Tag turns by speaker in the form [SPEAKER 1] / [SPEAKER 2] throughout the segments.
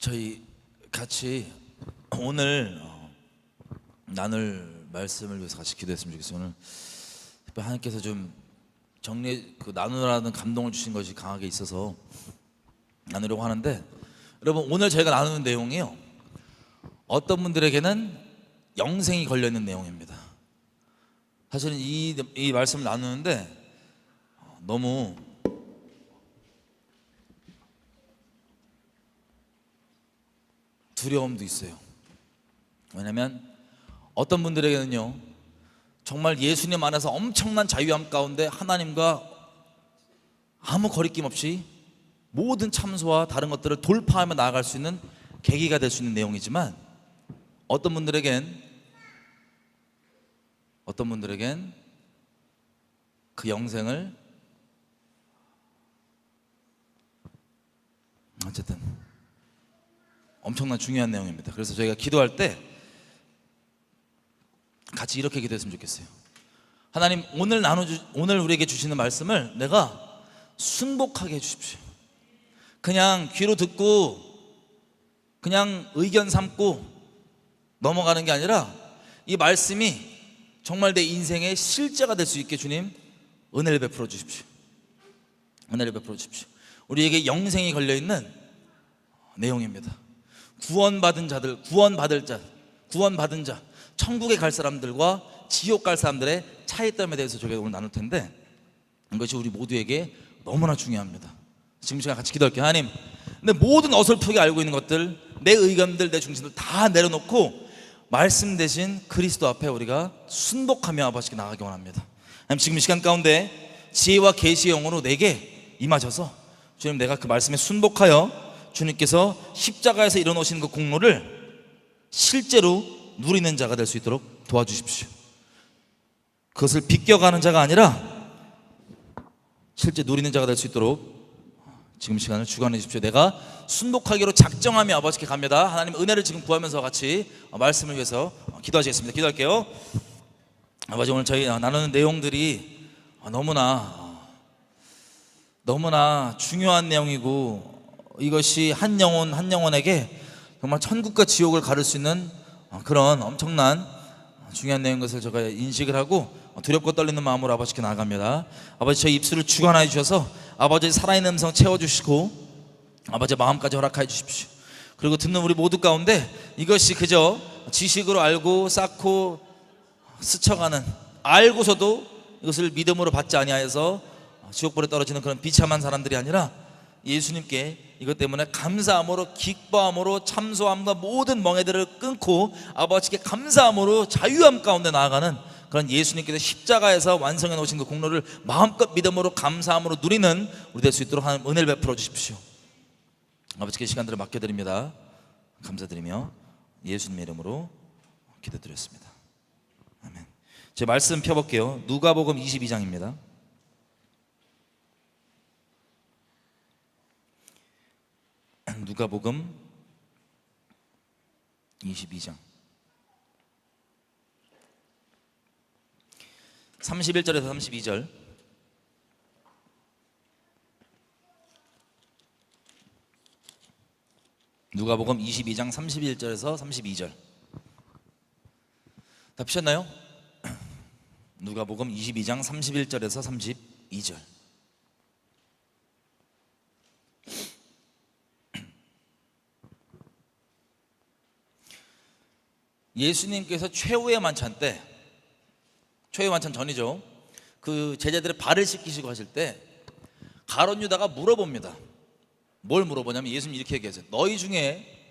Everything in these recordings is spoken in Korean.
[SPEAKER 1] 저희 같이 오늘 나눌 말씀을 위해서 같이 기도했으면 좋겠어요. 오늘 특별히 하나님께서 좀 나누라는 감동을 주신 것이 강하게 있어서 나누려고 하는데, 여러분 오늘 저희가 나누는 내용이요, 어떤 분들에게는 영생이 걸려있는 내용입니다. 사실은 이 말씀을 나누는데 너무 두려움도 있어요. 왜냐하면 어떤 분들에게는요, 정말 예수님 안에서 엄청난 자유함 가운데 하나님과 아무 거리낌 없이 모든 참소와 다른 것들을 돌파하며 나아갈 수 있는 계기가 될 수 있는 내용이지만, 어떤 분들에겐 그 영생을 어쨌든 엄청난 중요한 내용입니다. 그래서 저희가 기도할 때 같이 이렇게 기도했으면 좋겠어요. 하나님, 오늘 우리에게 주시는 말씀을 내가 순복하게 해주십시오. 그냥 귀로 듣고 그냥 의견 삼고 넘어가는 게 아니라 이 말씀이 정말 내 인생의 실제가 될 수 있게 주님 은혜를 베풀어 주십시오. 은혜를 베풀어 주십시오. 우리에게 영생이 걸려있는 내용입니다. 구원받은 자, 천국에 갈 사람들과 지옥 갈 사람들의 차이점에 대해서 저희가 오늘 나눌 텐데, 이것이 우리 모두에게 너무나 중요합니다. 지금 시간 같이 기도할게요. 하나님, 내 모든 어설프게 알고 있는 것들, 내 의견들, 내 중심들 다 내려놓고 말씀 대신 그리스도 앞에 우리가 순복하며 아버지께 나가기 원합니다. 하나님, 지금 이 시간 가운데 지혜와 계시의 영으로 내게 임하셔서 주님, 내가 그 말씀에 순복하여 주님께서 십자가에서 이뤄놓으시는 그 공로를 실제로 누리는 자가 될 수 있도록 도와주십시오. 그것을 비껴가는 자가 아니라 실제 누리는 자가 될 수 있도록 지금 시간을 주관해 주십시오. 내가 순복하기로 작정하며 아버지께 갑니다. 하나님, 은혜를 지금 구하면서 같이 말씀을 위해서 기도하시겠습니다. 기도할게요. 아버지, 오늘 저희 나누는 내용들이 너무나 중요한 내용이고, 이것이 한 영혼에게 정말 천국과 지옥을 가를 수 있는 그런 엄청난 중요한 내용인 것을 제가 인식을 하고 두렵고 떨리는 마음으로 아버지께 나아갑니다. 아버지, 저희 입술을 주관하여 주셔서 아버지의 살아있는 음성 채워주시고 아버지의 마음까지 허락하여 주십시오. 그리고 듣는 우리 모두 가운데 이것이 그저 지식으로 알고 쌓고 스쳐가는, 알고서도 이것을 믿음으로 받지 아니하여서 지옥불에 떨어지는 그런 비참한 사람들이 아니라, 예수님께 이것 때문에 감사함으로, 기뻐함으로, 참소함과 모든 멍에들을 끊고 아버지께 감사함으로 자유함 가운데 나아가는 그런 예수님께서 십자가에서 완성해 놓으신 그 공로를 마음껏 믿음으로, 감사함으로 누리는 우리 될 수 있도록 하는 은혜를 베풀어 주십시오. 아버지께 시간들을 맡겨드립니다. 감사드리며 예수님 이름으로 기도드렸습니다. 아멘. 제 말씀 펴볼게요. 누가복음 22장입니다. 누가복음 22장 31절에서 32절. 누가복음 22장 31절에서 32절. 다 피셨나요? 누가복음 22장 31절에서 32절. 예수님께서 최후의 만찬 때, 최후의 만찬 전이죠, 그 제자들의 발을 씻기시고 하실 때 가룟 유다가 물어봅니다. 뭘 물어보냐면, 예수님 이렇게 얘기하세요. 너희 중에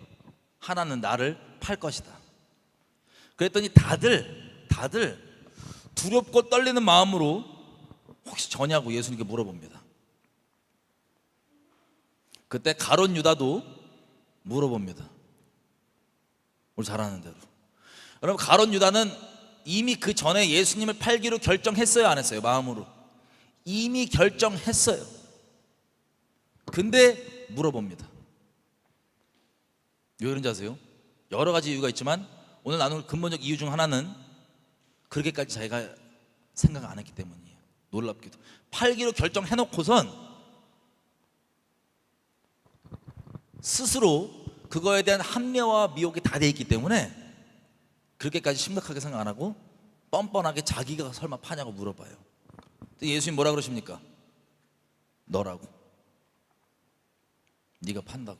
[SPEAKER 1] 하나는 나를 팔 것이다. 그랬더니 다들 두렵고 떨리는 마음으로 혹시 저냐고 예수님께 물어봅니다. 그때 가룟 유다도 물어봅니다. 우리 잘 아는 대로. 여러분, 가룟 유다는 이미 그 전에 예수님을 팔기로 결정했어요, 안 했어요? 마음으로 이미 결정했어요. 근데 물어봅니다. 왜 그런지 아세요? 여러 가지 이유가 있지만 오늘 나눌 근본적 이유 중 하나는 그렇게까지 자기가 생각 안 했기 때문이에요. 놀랍게도 팔기로 결정해놓고선 스스로 그거에 대한 합리화와 미혹이 다 돼 있기 때문에 그렇게까지 심각하게 생각 안 하고 뻔뻔하게 자기가 설마 파냐고 물어봐요. 예수님 뭐라 그러십니까? 너라고. 네가 판다고.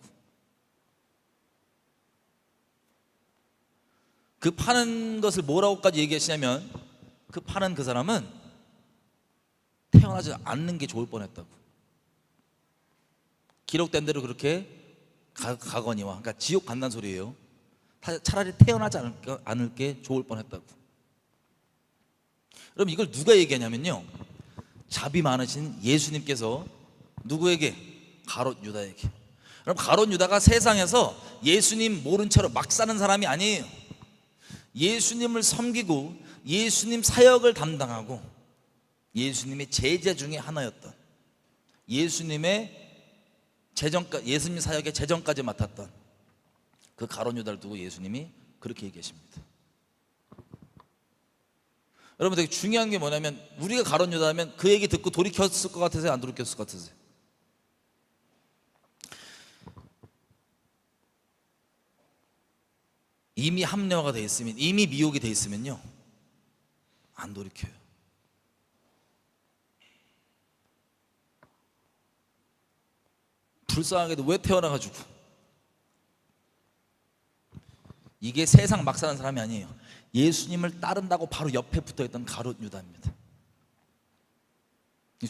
[SPEAKER 1] 그 파는 것을 뭐라고까지 얘기하시냐면 그 파는 그 사람은 태어나지 않는 게 좋을 뻔했다고. 기록된 대로 그렇게 가거니와, 그러니까 지옥 간다는 소리예요. 차라리 태어나지 않을 게 좋을 뻔했다고. 그럼 이걸 누가 얘기하냐면요, 자비 많으신 예수님께서 누구에게? 가롯 유다에게. 그럼 가롯 유다가 세상에서 예수님 모른 채로 막 사는 사람이 아니에요. 예수님을 섬기고 예수님 사역을 담당하고 예수님의 제자 중에 하나였던, 예수님의 예수님 사역의 재정까지 맡았던 그 가롯 유다를 두고 예수님이 그렇게 얘기하십니다. 여러분, 되게 중요한 게 뭐냐면, 우리가 가롯 유다면 그 얘기 듣고 돌이켰을 것 같으세요? 안 돌이켰을 것 같으세요? 이미 합리화가 돼 있으면, 이미 미혹이 돼 있으면요, 안 돌이켜요. 불쌍하게도 왜 태어나가지고, 이게 세상 막 사는 사람이 아니에요. 예수님을 따른다고 바로 옆에 붙어있던 가롯 유다입니다.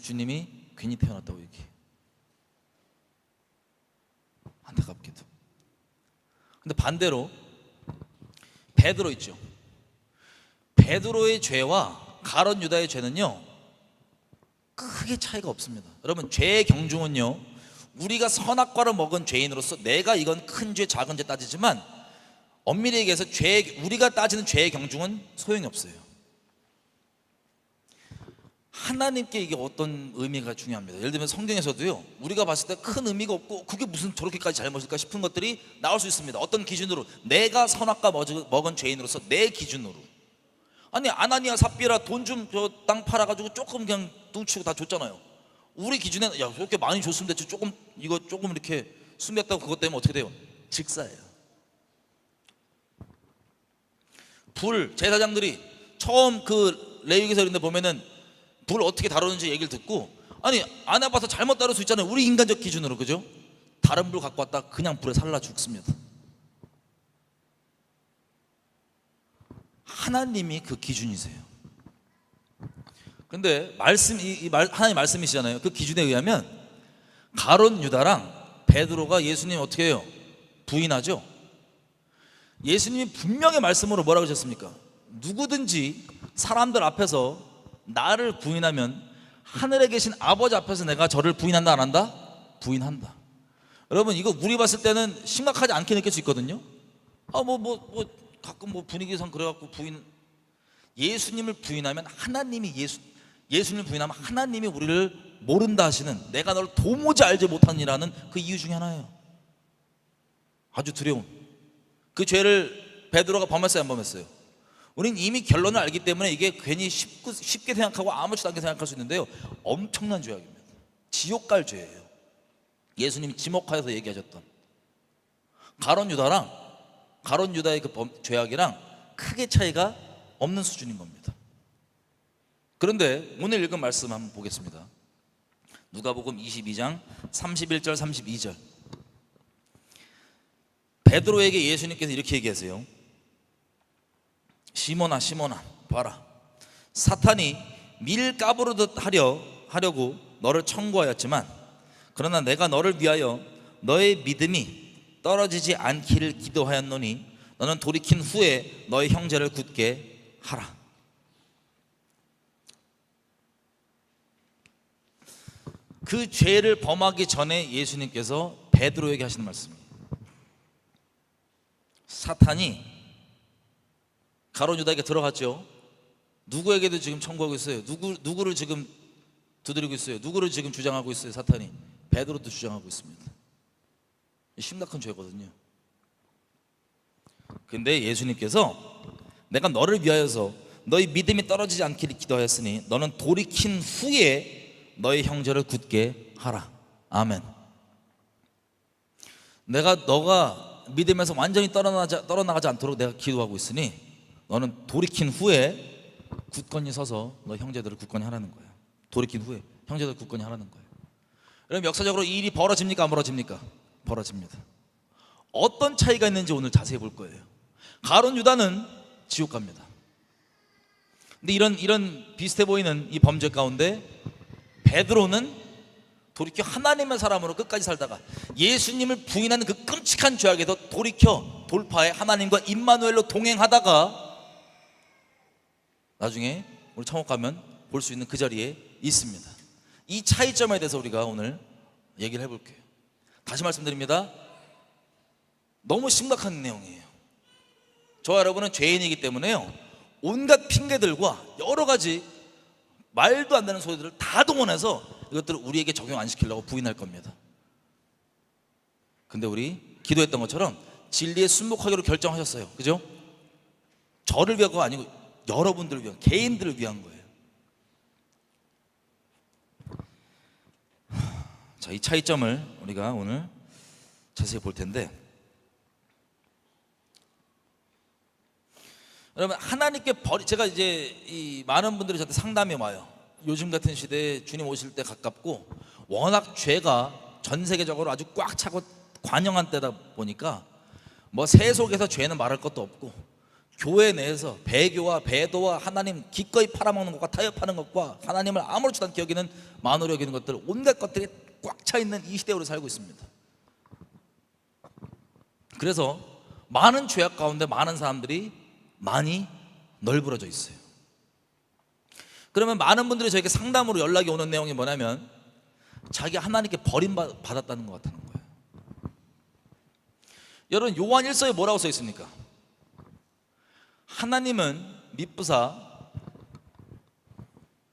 [SPEAKER 1] 주님이 괜히 태어났다고 얘기해요. 안타깝게도. 근데 반대로 베드로 있죠. 베드로의 죄와 가롯 유다의 죄는요, 크게 차이가 없습니다. 여러분, 죄의 경중은요, 우리가 선악과를 먹은 죄인으로서 내가 이건 큰 죄 작은 죄 따지지만, 엄밀히 얘기해서 우리가 따지는 죄의 경중은 소용이 없어요. 하나님께 이게 어떤 의미가 중요합니다. 예를 들면 성경에서도요, 우리가 봤을 때 큰 의미가 없고 그게 무슨 저렇게까지 잘못일까 싶은 것들이 나올 수 있습니다. 어떤 기준으로? 내가 선악과 먹은 죄인으로서 내 기준으로. 아니, 아나니아 삽비라 돈 좀 땅 팔아가지고 조금 그냥 뚱치고 다 줬잖아요. 우리 기준에는 야, 저렇게 많이 줬으면 됐지, 이거 조금 이렇게 숨겼다고 그것 때문에 어떻게 돼요? 직사예요. 제사장들이 처음 그 레위기서인데 보면은 불 어떻게 다루는지 얘기를 듣고, 아니, 안 해봐서 잘못 다룰 수 있잖아요. 우리 인간적 기준으로, 그죠? 다른 불 갖고 왔다 그냥 불에 살라 죽습니다. 하나님이 그 기준이세요. 근데 하나님 말씀이시잖아요. 그 기준에 의하면 가롯 유다랑 베드로가 예수님 어떻게 해요? 부인하죠. 예수님이 분명히 말씀으로 뭐라고 하셨습니까? 누구든지 사람들 앞에서 나를 부인하면 하늘에 계신 아버지 앞에서 내가 저를 부인한다 안 한다? 부인한다. 여러분, 이거 우리 봤을 때는 심각하지 않게 느낄 수 있거든요. 가끔 분위기상 그래갖고 예수님을 부인하면 예수님을 부인하면 하나님이 우리를 모른다 하시는, 내가 너를 도무지 알지 못하니라는 그 이유 중에 하나예요. 아주 두려운 그 죄를 베드로가 범했어요, 안 범했어요? 우린 이미 결론을 알기 때문에 이게 괜히 쉽게 생각하고 아무렇지도 않게 생각할 수 있는데요, 엄청난 죄악입니다. 지옥 갈 죄예요. 예수님이 지목하여서 얘기하셨던 가롯 유다의 그 죄악이랑 크게 차이가 없는 수준인 겁니다. 그런데 오늘 읽은 말씀 한번 보겠습니다. 누가복음 22장 31절 32절. 베드로에게 예수님께서 이렇게 얘기하세요. 시몬아, 시몬아, 봐라. 사탄이 밀 까부르듯 하려고 너를 청구하였지만, 그러나 내가 너를 위하여 너의 믿음이 떨어지지 않기를 기도하였노니 너는 돌이킨 후에 너의 형제를 굳게 하라. 그 죄를 범하기 전에 예수님께서 베드로에게 하시는 말씀입니다. 사탄이 가롯 유다에게 들어갔죠. 누구에게도 지금 청구하고 있어요. 누구를 지금 두드리고 있어요. 누구를 지금 주장하고 있어요. 사탄이 베드로도 주장하고 있습니다. 심각한 죄거든요. 근데 예수님께서 내가 너를 위하여서 너희 믿음이 떨어지지 않기를 기도하였으니 너는 돌이킨 후에 너희 형제를 굳게 하라. 아멘. 믿음에서 완전히 떨어나가지 않도록 내가 기도하고 있으니 너는 돌이킨 후에 굳건히 서서 너 형제들을 굳건히 하라는 거예요. 돌이킨 후에 형제들 굳건히 하라는 거예요. 여러분, 역사적으로 이 일이 벌어집니까 안 벌어집니까? 벌어집니다. 어떤 차이가 있는지 오늘 자세히 볼 거예요. 가룟 유다는 지옥 갑니다. 근데 이런 비슷해 보이는 이 범죄 가운데 베드로는 돌이켜 하나님의 사람으로 끝까지 살다가 예수님을 부인하는 그 끔찍한 죄악에서 돌이켜 돌파해 하나님과 임마누엘로 동행하다가 나중에 우리 천국 가면 볼 수 있는 그 자리에 있습니다. 이 차이점에 대해서 우리가 오늘 얘기를 해볼게요. 다시 말씀드립니다. 너무 심각한 내용이에요. 저와 여러분은 죄인이기 때문에요, 온갖 핑계들과 여러 가지 말도 안 되는 소리들을 다 동원해서 이것들을 우리에게 적용 안 시키려고 부인할 겁니다. 근데 우리 기도했던 것처럼 진리에 순복하기로 결정하셨어요. 그죠? 저를 위한거 아니고 여러분들을 위한, 개인들을 위한 거예요. 자, 이 차이점을 우리가 오늘 자세히 볼 텐데, 여러분, 하나님께 제가 이제 이 많은 분들이 저한테 상담이 와요. 요즘 같은 시대에 주님 오실 때 가깝고 워낙 죄가 전 세계적으로 아주 꽉 차고 관영한 때다 보니까 뭐 세속에서 죄는 말할 것도 없고 교회 내에서 배교와 배도와 하나님 기꺼이 팔아먹는 것과 타협하는 것과 하나님을 아무렇지도 않게 여기는 만으로 여기는 것들, 온갖 것들이 꽉 차 있는 이 시대로 살고 있습니다. 그래서 많은 죄악 가운데 많은 사람들이 많이 널브러져 있어요. 그러면 많은 분들이 저에게 상담으로 연락이 오는 내용이 뭐냐면 자기 하나님께 버림받았다는 것 같다는 거예요. 여러분, 요한 1서에 뭐라고 써 있습니까? 하나님은 미쁘사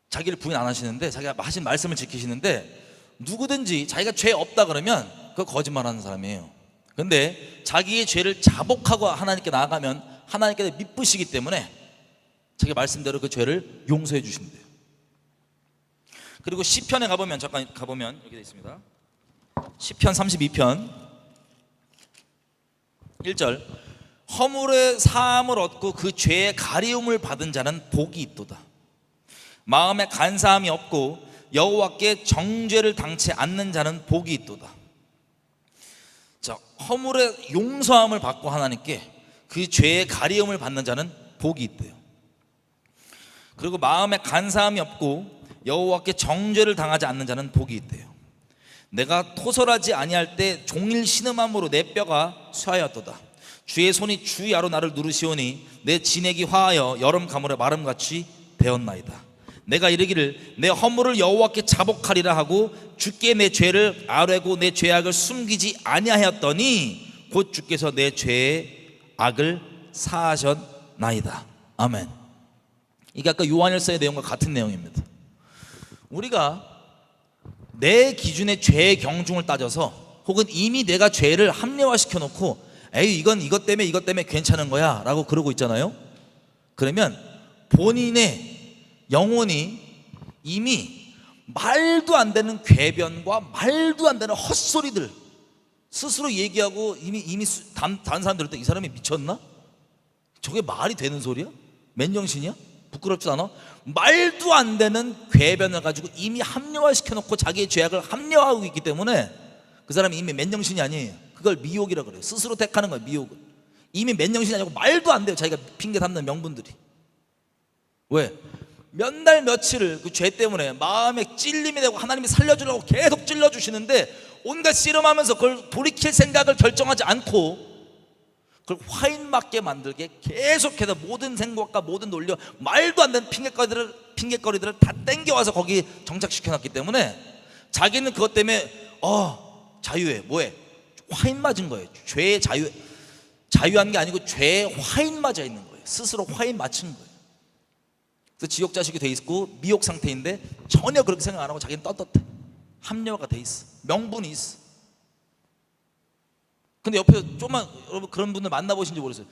[SPEAKER 1] 자기를 부인 안 하시는데, 자기가 하신 말씀을 지키시는데, 누구든지 자기가 죄 없다 그러면 그거 거짓말하는 사람이에요. 근데 자기의 죄를 자복하고 하나님께 나아가면 하나님께서 미쁘시기 때문에 자기 말씀대로 그 죄를 용서해 주신대요. 그리고 시편에 가보면, 잠깐 가보면 이렇게 되어 있습니다. 시편 32편 1절, 허물의 사함을 얻고 그 죄의 가리움을 받은 자는 복이 있도다. 마음에 간사함이 없고 여호와께 정죄를 당치 않는 자는 복이 있도다. 자, 허물의 용서함을 받고 하나님께 그 죄의 가리움을 받는 자는 복이 있대요. 그리고 마음에 간사함이 없고 여호와께 정죄를 당하지 않는 자는 복이 있대요. 내가 토설하지 아니할 때 종일 신음함으로 내 뼈가 쇠하였도다. 주의 손이 주야로 나를 누르시오니 내 진액이 화하여 여름 가물에 마름같이 되었나이다. 내가 이르기를 내 허물을 여호와께 자복하리라 하고 주께 내 죄를 아뢰고 내 죄악을 숨기지 아니하였더니 곧 주께서 내 죄의 악을 사하셨나이다. 아멘. 이게 아까 요한일서의 내용과 같은 내용입니다. 우리가 내 기준의 죄의 경중을 따져서 혹은 이미 내가 죄를 합리화시켜 놓고 에이 이건 이것 때문에 괜찮은 거야 라고 그러고 있잖아요. 그러면 본인의 영혼이 이미 말도 안 되는 궤변과 말도 안 되는 헛소리들 스스로 얘기하고 이미 다른 사람들 때 이 사람이 미쳤나? 저게 말이 되는 소리야? 맨정신이야? 부끄럽지 않아? 말도 안 되는 궤변을 가지고 이미 합리화시켜 놓고 자기의 죄악을 합리화하고 있기 때문에 그 사람이 이미 맨정신이 아니에요. 그걸 미혹이라 그래요. 스스로 택하는 거예요. 미혹은. 이미 맨정신이 아니고 말도 안 돼요. 자기가 핑계 삼는 명분들이. 왜? 몇 날 며칠을 그 죄 때문에 마음에 찔림이 되고 하나님이 살려주려고 계속 찔러주시는데 온갖 씨름하면서 그걸 돌이킬 생각을 결정하지 않고 그걸 화인 맞게 만들게 계속해서 모든 생각과 모든 논리, 말도 안 되는 핑계거리들을 다 땡겨와서 거기 정착시켜놨기 때문에 자기는 그것 때문에 자유해. 뭐해? 화인 맞은 거예요. 죄의 자유한 게 아니고 죄에 화인 맞아 있는 거예요. 스스로 화인 맞춘 거예요. 그래서 지옥 자식이 돼 있고 미혹 상태인데 전혀 그렇게 생각 안 하고 자기는 떳떳해. 합리화가 돼 있어. 명분이 있어. 근데 옆에서 좀만 여러분 그런 분들 만나보신지 모르겠어요.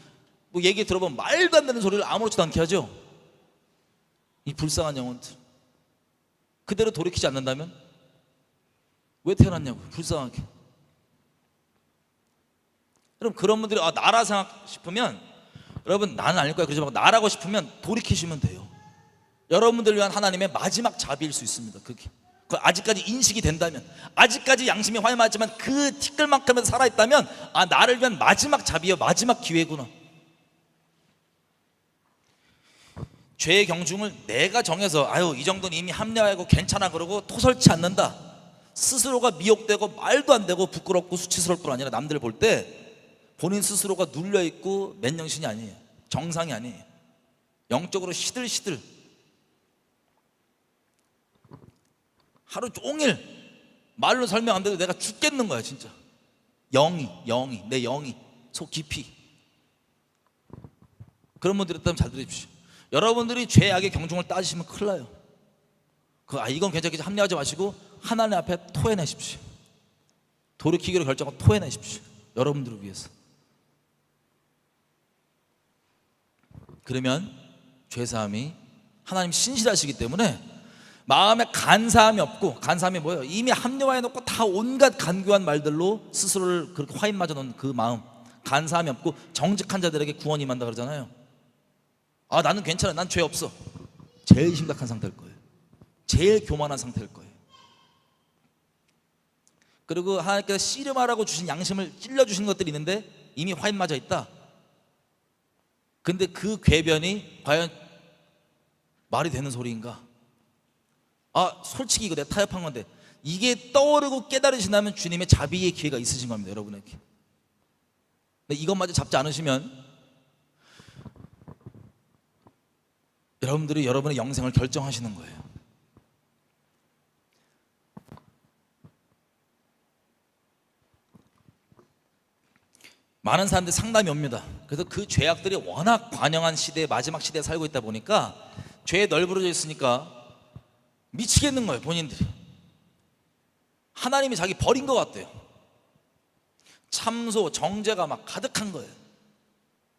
[SPEAKER 1] 뭐 얘기 들어보면 말도 안 되는 소리를 아무렇지도 않게 하죠. 이 불쌍한 영혼들. 그대로 돌이키지 않는다면 왜 태어났냐고. 불쌍하게. 여러분 그런 분들이 나라 생각 싶으면 여러분 나는 아닐 거야 그러지 말고 나라고 싶으면 돌이키시면 돼요. 여러분들을 위한 하나님의 마지막 자비일 수 있습니다. 그게 아직까지 인식이 된다면, 아직까지 양심이 활맞지만 그 티끌만큼은 살아있다면 나를 위한 마지막 자비요 마지막 기회구나. 죄의 경중을 내가 정해서 이 정도는 이미 합리화하고 괜찮아 그러고 토설치 않는다, 스스로가 미혹되고 말도 안 되고 부끄럽고 수치스러울 뿐 아니라 남들 볼 때 본인 스스로가 눌려있고 맨정신이 아니에요. 정상이 아니에요. 영적으로 시들시들 하루 종일 말로 설명 안 돼도 내가 죽겠는 거야 진짜. 영이 내 영이 속 깊이. 그런 분들 있다면 잘 들으십시오. 여러분들이 죄악의 경중을 따지시면 큰일 나요. 이건 괜찮겠지 합리하지 마시고 하나님 앞에 토해내십시오. 돌이키기로 결정하고 토해내십시오. 여러분들을 위해서. 그러면 죄사함이, 하나님 신실하시기 때문에 마음에 간사함이 없고, 간사함이 뭐예요? 이미 합리화해놓고 다 온갖 간교한 말들로 스스로를 그렇게 화인 맞아 놓은 그 마음, 간사함이 없고 정직한 자들에게 구원이 임한다 그러잖아요. 나는 괜찮아, 난 죄 없어. 제일 심각한 상태일 거예요. 제일 교만한 상태일 거예요. 그리고 하나님께서 씨름하라고 주신 양심을 찔러주신 것들이 있는데 이미 화인 맞아 있다. 근데 그 궤변이 과연 말이 되는 소리인가? 솔직히 이거 내가 타협한 건데, 이게 떠오르고 깨달으신다면 주님의 자비의 기회가 있으신 겁니다, 여러분에게. 근데 이것마저 잡지 않으시면 여러분들이 여러분의 영생을 결정하시는 거예요. 많은 사람들이 상담이 옵니다. 그래서 그 죄악들이 워낙 관영한 시대에, 마지막 시대에 살고 있다 보니까 죄에 널브러져 있으니까 미치겠는 거예요. 본인들이 하나님이 자기 버린 것 같대요. 참소, 정죄가 막 가득한 거예요.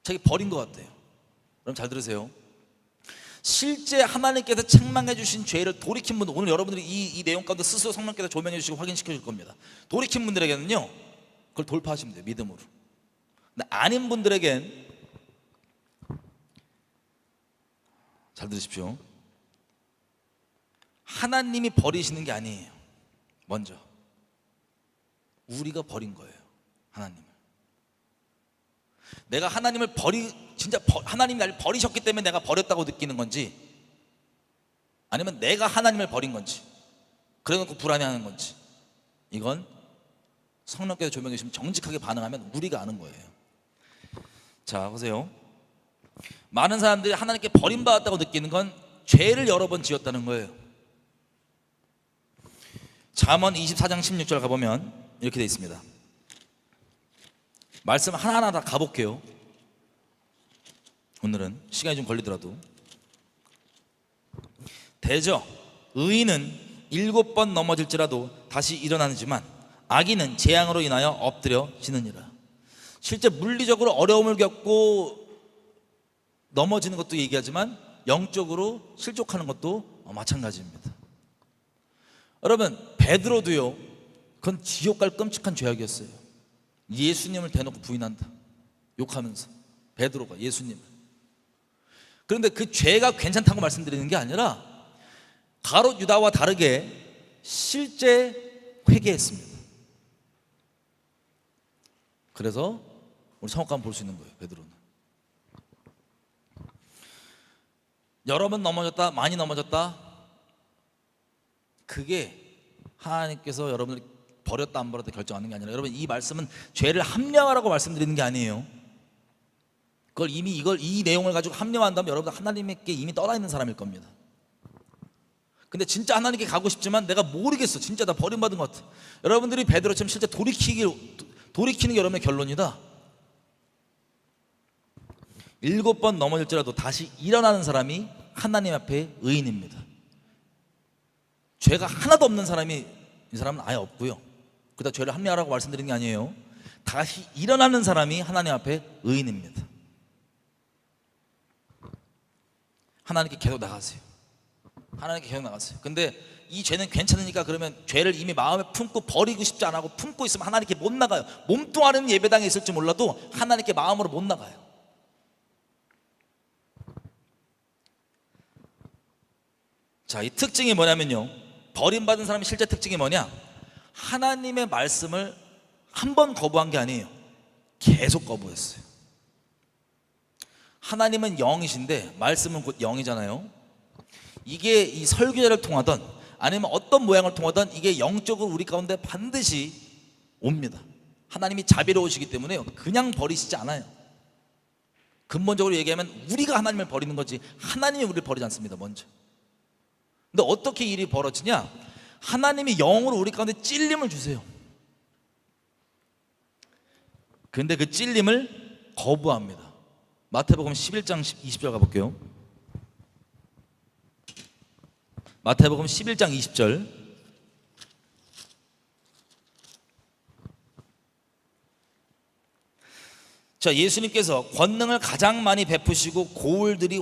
[SPEAKER 1] 자기 버린 것 같대요. 그럼 잘 들으세요. 실제 하나님께서 책망해 주신 죄를 돌이킨 분들, 오늘 여러분들이 이 내용 가운데 스스로 성령께서 조명해 주시고 확인시켜 줄 겁니다. 돌이킨 분들에게는요 그걸 돌파하시면 돼요, 믿음으로. 근데 아닌 분들에겐 잘 들으십시오. 하나님이 버리시는 게 아니에요. 먼저 우리가 버린 거예요, 하나님을. 내가 하나님을 하나님이 나를 버리셨기 때문에 내가 버렸다고 느끼는 건지, 아니면 내가 하나님을 버린 건지, 그래놓고 불안해하는 건지, 이건 성령께서 조명해 주시면 정직하게 반응하면 우리가 아는 거예요. 자, 보세요. 많은 사람들이 하나님께 버림받았다고 느끼는 건 죄를 여러 번 지었다는 거예요. 잠언 24장 16절 가보면 이렇게 되어 있습니다. 말씀 하나하나 다 가볼게요. 오늘은 시간이 좀 걸리더라도. 대저 의인은 7번 넘어질지라도 다시 일어나지만 악인은 재앙으로 인하여 엎드려지느니라. 실제 물리적으로 어려움을 겪고 넘어지는 것도 얘기하지만 영적으로 실족하는 것도 마찬가지입니다. 여러분, 베드로도요, 그건 지옥 갈 끔찍한 죄악이었어요. 예수님을 대놓고 부인한다, 욕하면서. 베드로가 예수님을. 그런데 그 죄가 괜찮다고 말씀드리는 게 아니라 가롯 유다와 다르게 실제 회개했습니다. 그래서 우리 성옥 가면 볼 수 있는 거예요, 베드로는. 여러 번 넘어졌다, 많이 넘어졌다, 그게 하나님께서 여러분을 버렸다 안 버렸다 결정하는 게 아니라, 여러분 이 말씀은 죄를 합리화하라고 말씀드리는 게 아니에요. 이 내용을 가지고 합리화한다면 여러분 하나님께 이미 떠나 있는 사람일 겁니다. 근데 진짜 하나님께 가고 싶지만 내가 모르겠어, 진짜 나 버림받은 것 같아. 여러분들이 베드로처럼 실제 돌이키는 게 여러분의 결론이다. 7번 넘어질지라도 다시 일어나는 사람이 하나님 앞에 의인입니다. 죄가 하나도 없는 사람이, 이 사람은 아예 없고요. 그러다 죄를 합리화하라고 말씀드리는 게 아니에요. 다시 일어나는 사람이 하나님 앞에 의인입니다. 하나님께 계속 나가세요. 하나님께 계속 나가세요. 근데 이 죄는 괜찮으니까 그러면 죄를 이미 마음에 품고 버리고 싶지 않아 하고 품고 있으면 하나님께 못 나가요. 몸뚱아리는 예배당에 있을지 몰라도 하나님께 마음으로 못 나가요. 자, 이 특징이 뭐냐면요, 버림받은 사람의 실제 특징이 뭐냐, 하나님의 말씀을 한 번 거부한 게 아니에요. 계속 거부했어요. 하나님은 영이신데 말씀은 곧 영이잖아요. 이게 이 설교자를 통하던 아니면 어떤 모양을 통하던 이게 영적으로 우리 가운데 반드시 옵니다. 하나님이 자비로우시기 때문에 그냥 버리시지 않아요. 근본적으로 얘기하면 우리가 하나님을 버리는 거지 하나님이 우리를 버리지 않습니다. 먼저. 근데 어떻게 일이 벌어지냐, 하나님이 영으로 우리 가운데 찔림을 주세요. 근데 그 찔림을 거부합니다. 마태복음 11장 20절 가볼게요. 마태복음 11장 20절. 자, 예수님께서 권능을 가장 많이 베푸시고 고울들이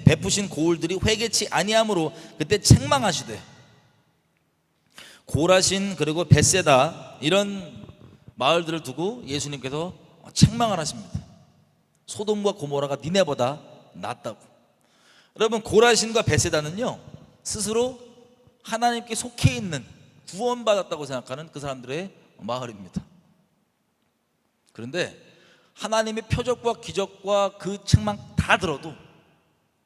[SPEAKER 1] 베푸신 고울들이 회개치 아니함으로 그때 책망하시되, 고라신 그리고 벳세다 이런 마을들을 두고 예수님께서 책망을 하십니다. 소돔과 고모라가 니네보다 낫다고. 여러분, 고라신과 벳세다는요 스스로 하나님께 속해 있는 구원받았다고 생각하는 그 사람들의 마을입니다. 그런데 하나님의 표적과 기적과 그 책망 다 들어도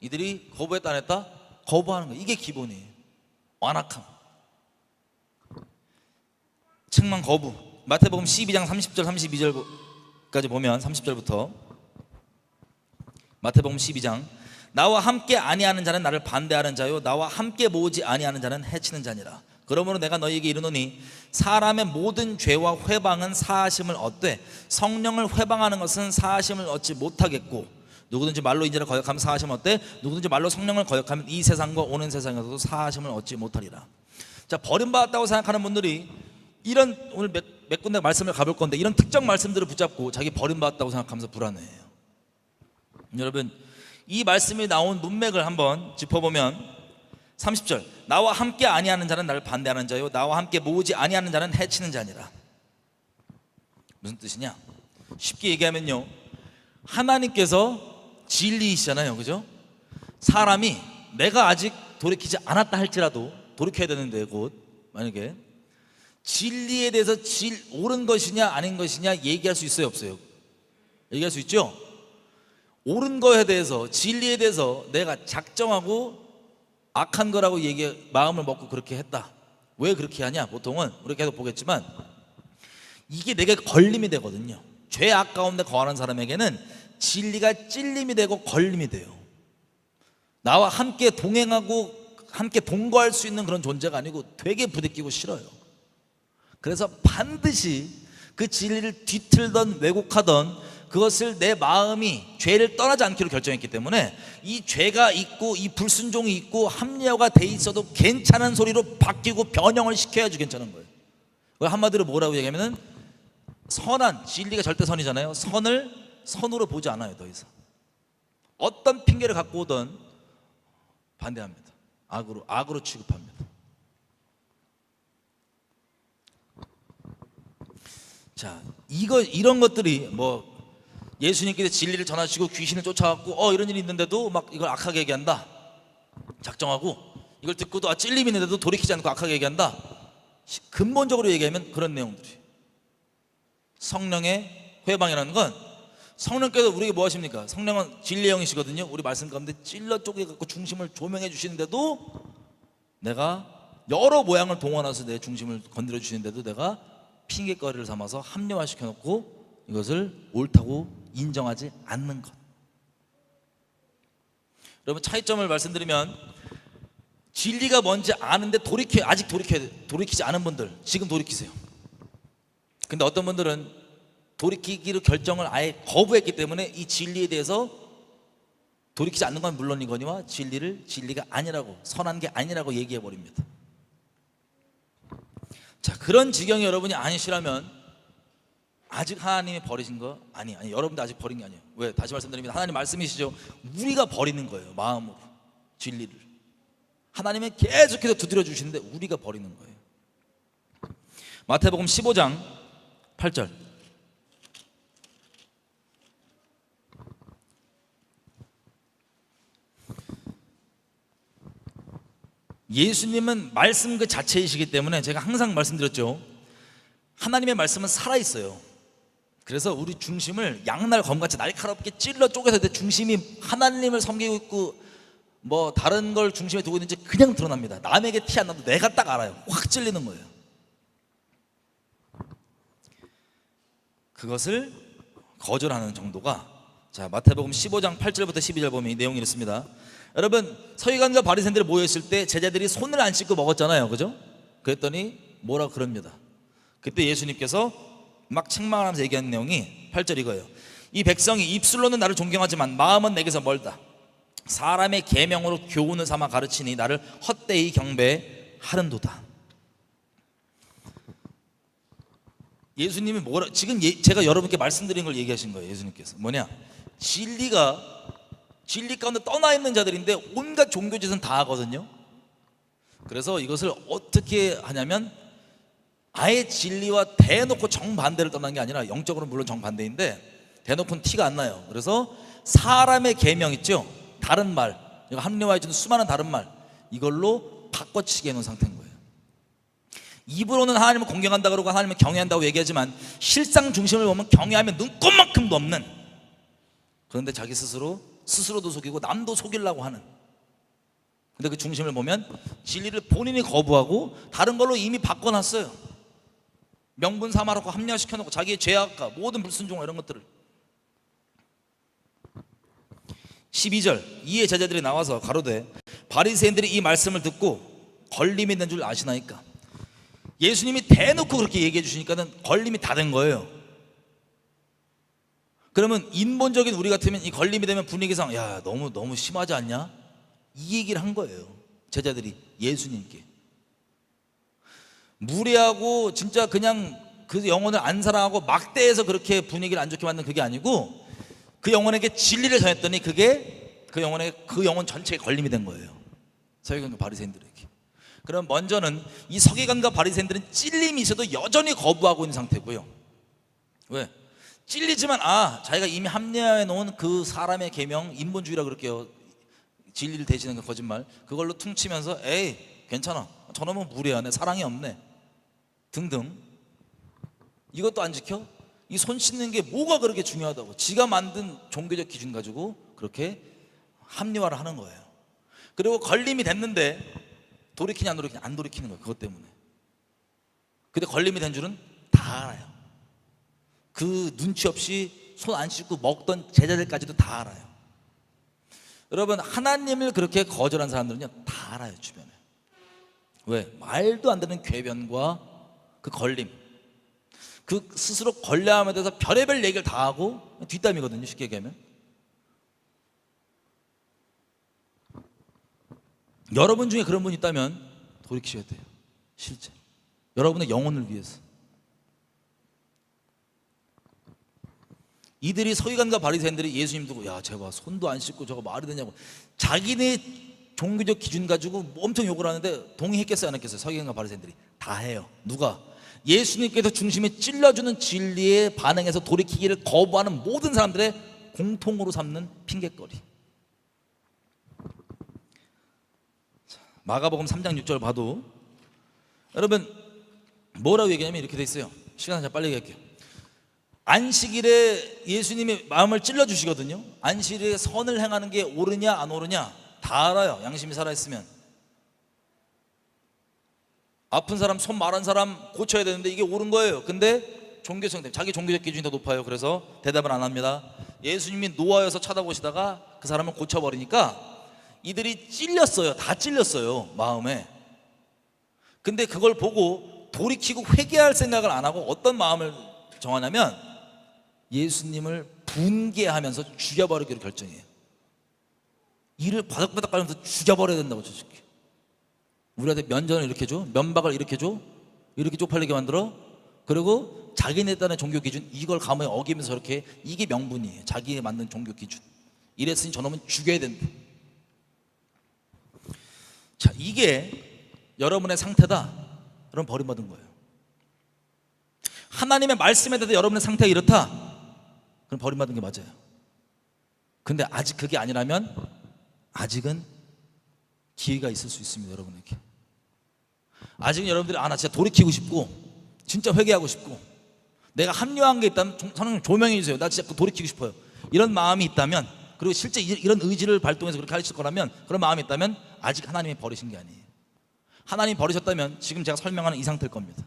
[SPEAKER 1] 이들이 거부했다 안 했다? 거부하는 거예요. 이게 기본이에요. 완악함, 책망 거부. 마태복음 12장 30절 32절까지 보면, 30절부터 마태복음 12장, 나와 함께 아니하는 자는 나를 반대하는 자요 나와 함께 모으지 아니하는 자는 해치는 자니라. 그러므로 내가 너희에게 이르노니 사람의 모든 죄와 회방은 사하심을 얻되 성령을 회방하는 것은 사하심을 얻지 못하겠고, 누구든지 말로 인자를 거역하면 사하심을 얻되 누구든지 말로 성령을 거역하면 이 세상과 오는 세상에서도 사하심을 얻지 못하리라. 자, 버림받았다고 생각하는 분들이 이런, 오늘 몇 군데 말씀을 가볼 건데 이런 특정 말씀들을 붙잡고 자기 버림받았다고 생각하면서 불안해해요. 여러분, 이 말씀이 나온 문맥을 한번 짚어보면 30절, 나와 함께 아니하는 자는 나를 반대하는 자요 나와 함께 모으지 아니하는 자는 해치는 자니라. 무슨 뜻이냐? 쉽게 얘기하면요, 하나님께서 진리이시잖아요, 그죠? 사람이 내가 아직 돌이키지 않았다 할지라도 돌이켜야 되는데, 곧 만약에 진리에 대해서 옳은 것이냐 아닌 것이냐 얘기할 수 있어요, 없어요? 얘기할 수 있죠? 옳은 거에 대해서, 진리에 대해서 내가 작정하고 악한 거라고 마음을 먹고 그렇게 했다. 왜 그렇게 하냐? 보통은 우리 계속 보겠지만 이게 내게 걸림이 되거든요. 죄악 가운데 거하는 사람에게는 진리가 찔림이 되고 걸림이 돼요. 나와 함께 동행하고 함께 동거할 수 있는 그런 존재가 아니고 되게 부대끼고 싫어요. 그래서 반드시 그 진리를 뒤틀던 왜곡하던 그것을 내 마음이 죄를 떠나지 않기로 결정했기 때문에 이 죄가 있고 이 불순종이 있고 합리화가 돼 있어도 괜찮은 소리로 바뀌고 변형을 시켜야지 괜찮은 거예요. 한마디로 뭐라고 얘기하면은, 선한, 진리가 절대 선이잖아요. 선을 선으로 보지 않아요. 더 이상 어떤 핑계를 갖고 오든 반대합니다. 악으로 취급합니다. 자, 이런 것들이 뭐 예수님께서 진리를 전하시고 귀신을 쫓아갖고 이런 일이 있는데도 막 이걸 악하게 얘기한다, 작정하고 이걸 듣고도 찔림이 있는데도 돌이키지 않고 악하게 얘기한다. 근본적으로 얘기하면 그런 내용들이, 성령의 회방이라는 건, 성령께서 우리에게 뭐 하십니까? 성령은 진리의 영이시거든요. 우리 말씀 가운데 찔러 쪼개갖고 중심을 조명해 주시는데도, 내가 여러 모양을 동원해서 내 중심을 건드려 주시는데도 내가 핑계거리를 삼아서 합리화시켜 놓고 이것을 옳다고 인정하지 않는 것. 여러분, 차이점을 말씀드리면, 진리가 뭔지 아는데 아직 돌이키지 않은 분들, 지금 돌이키세요. 근데 어떤 분들은 돌이키기로 결정을 아예 거부했기 때문에 이 진리에 대해서 돌이키지 않는 건 물론이거니와 진리가 아니라고, 선한 게 아니라고 얘기해 버립니다. 자, 그런 지경이 여러분이 아니시라면 아직 하나님이 버리신 거 아니 여러분도 아직 버린 게 아니에요. 왜? 다시 말씀드립니다. 하나님 말씀이시죠. 우리가 버리는 거예요, 마음으로 진리를. 하나님은 계속해서 두드려 주시는데 우리가 버리는 거예요. 마태복음 15장 8절. 예수님은 말씀 그 자체이시기 때문에 제가 항상 말씀드렸죠. 하나님의 말씀은 살아있어요. 그래서 우리 중심을 양날 검같이 날카롭게 찔러 쪼개서 내 중심이 하나님을 섬기고 있고 뭐 다른 걸 중심에 두고 있는지 그냥 드러납니다. 남에게 티 안 나도 내가 딱 알아요. 확 찔리는 거예요. 그것을 거절하는 정도가, 자 마태복음 15장 8절부터 12절 보면 이 내용이 이렇습니다. 여러분, 서기관과 바리새인들이 모였을 때 제자들이 손을 안 씻고 먹었잖아요, 그죠? 그랬더니 뭐라 그럽니다. 그때 예수님께서 막 책망하면서 얘기하는 내용이 8절 이거예요. 이 백성이 입술로는 나를 존경하지만 마음은 내게서 멀다. 사람의 계명으로 교훈을 삼아 가르치니 나를 헛되이 경배하는도다. 예수님이 뭐라, 지금 제가 여러분께 말씀드린 걸 얘기하신 거예요. 예수님께서 뭐냐, 진리 가운데 떠나 있는 자들인데 온갖 종교짓은 다 하거든요. 그래서 이것을 어떻게 하냐면 아예 진리와 대놓고 정반대를 떠난 게 아니라, 영적으로 물론 정반대인데 대놓고는 티가 안 나요. 그래서 사람의 계명 있죠, 다른 말, 합리화해 주는 수많은 다른 말, 이걸로 바꿔치기 해놓은 상태인 거예요. 입으로는 하나님을 공경한다 그러고 하나님을 경외한다고 얘기하지만 실상 중심을 보면 경외하면 눈꼽만큼도 없는, 그런데 자기 스스로도 속이고 남도 속이려고 하는, 근데 그 중심을 보면 진리를 본인이 거부하고 다른 걸로 이미 바꿔놨어요. 명분 삼아놓고 합리화시켜놓고 자기의 죄악과 모든 불순종과 이런 것들을. 12절, 이에 제자들이 나와서 가로되 바리새인들이 이 말씀을 듣고 걸림이 있는 줄 아시나이까. 예수님이 대놓고 그렇게 얘기해 주시니까는 걸림이 다 된 거예요. 그러면 인본적인 우리 같으면 이 걸림이 되면 분위기상 야 너무 심하지 않냐, 이 얘기를 한 거예요. 제자들이 예수님께. 무례하고 진짜 그냥 그 영혼을 안 사랑하고 막대해서 그렇게 분위기를 안 좋게 만든 그게 아니고, 그 영혼에게 진리를 전했더니 그게 그 영혼 전체에 걸림이 된 거예요. 서기관과 바리새인들에게. 그럼 먼저는 이 서기관과 바리새인들은 찔림이 있어도 여전히 거부하고 있는 상태고요. 왜? 찔리지만 자기가 이미 합리화해 놓은 그 사람의 계명, 인본주의라 그럴게요. 진리를 대신하는 그 거짓말, 그걸로 퉁치면서 에이 괜찮아, 저놈은 무례하네, 사랑이 없네 등등. 이것도 안 지켜? 이 손 씻는 게 뭐가 그렇게 중요하다고 지가 만든 종교적 기준 가지고 그렇게 합리화를 하는 거예요. 그리고 걸림이 됐는데 돌이키냐 안 돌이키냐, 안 돌이키는 거예요. 그것 때문에. 근데 걸림이 된 줄은 다 알아요. 그 눈치 없이 손 안 씻고 먹던 제자들까지도 다 알아요. 여러분, 하나님을 그렇게 거절한 사람들은요 다 알아요, 주변에. 왜? 말도 안 되는 궤변과 그 걸림, 그 스스로 걸려함에 대해서 별의별 얘기를 다 하고 뒷담이거든요, 쉽게 얘기하면. 여러분 중에 그런 분 있다면 돌이키셔야 돼요. 실제 여러분의 영혼을 위해서. 이들이 서기관과 바리새인들이 예수님 두고 야 제발 손도 안 씻고 저거 말이 되냐고 자기네 종교적 기준 가지고 엄청 욕을 하는데 동의했겠어요, 안 했겠어요? 서기관과 바리새인들이 다 해요. 누가? 예수님께서 중심에 찔러주는 진리에 반응해서 돌이키기를 거부하는 모든 사람들의 공통으로 삼는 핑계거리. 마가복음 3장 6절 봐도 여러분 뭐라고 얘기하냐면 이렇게 돼 있어요. 시간 잘 빨리 얘기할게요. 안식일에 예수님이 마음을 찔러주시거든요. 안식일에 선을 행하는 게 옳으냐 안 옳으냐 다 알아요. 양심이 살아있으면. 아픈 사람, 손 마른 사람 고쳐야 되는데 이게 옳은 거예요. 근데 종교성 때문에 자기 종교적 기준이 더 높아요. 그래서 대답을 안 합니다. 예수님이 노하여서 쳐다보시다가 그 사람을 고쳐버리니까 이들이 찔렸어요. 다 찔렸어요, 마음에. 근데 그걸 보고 돌이키고 회개할 생각을 안 하고 어떤 마음을 정하냐면 예수님을 분개하면서 죽여버리기로 결정해요. 이를 바닥바닥 깔면서 죽여버려야 된다고. 솔직히 우리한테 면전을 이렇게 줘, 면박을 이렇게 줘, 이렇게 쪽팔리게 만들어. 그리고 자기네 딴의 종교 기준 이걸 감히 어기면서 이렇게, 이게 명분이에요. 자기에 만든 종교 기준. 이랬으니 저놈은 죽여야 된다. 자, 이게 여러분의 상태다. 여러분 버림받은 거예요. 하나님의 말씀에 대해서 여러분의 상태가 이렇다. 그럼 버림받은 게 맞아요. 근데 아직 그게 아니라면 아직은 기회가 있을 수 있습니다. 여러분에게. 아직은 여러분들이 나 진짜 돌이키고 싶고 진짜 회개하고 싶고 내가 합리화한 게 있다면 성령님 조명해 주세요. 나 진짜 돌이키고 싶어요. 이런 마음이 있다면, 그리고 실제 이런 의지를 발동해서 그렇게 하실 거라면, 그런 마음이 있다면 아직 하나님이 버리신 게 아니에요. 하나님이 버리셨다면 지금 제가 설명하는 이 상태일 겁니다.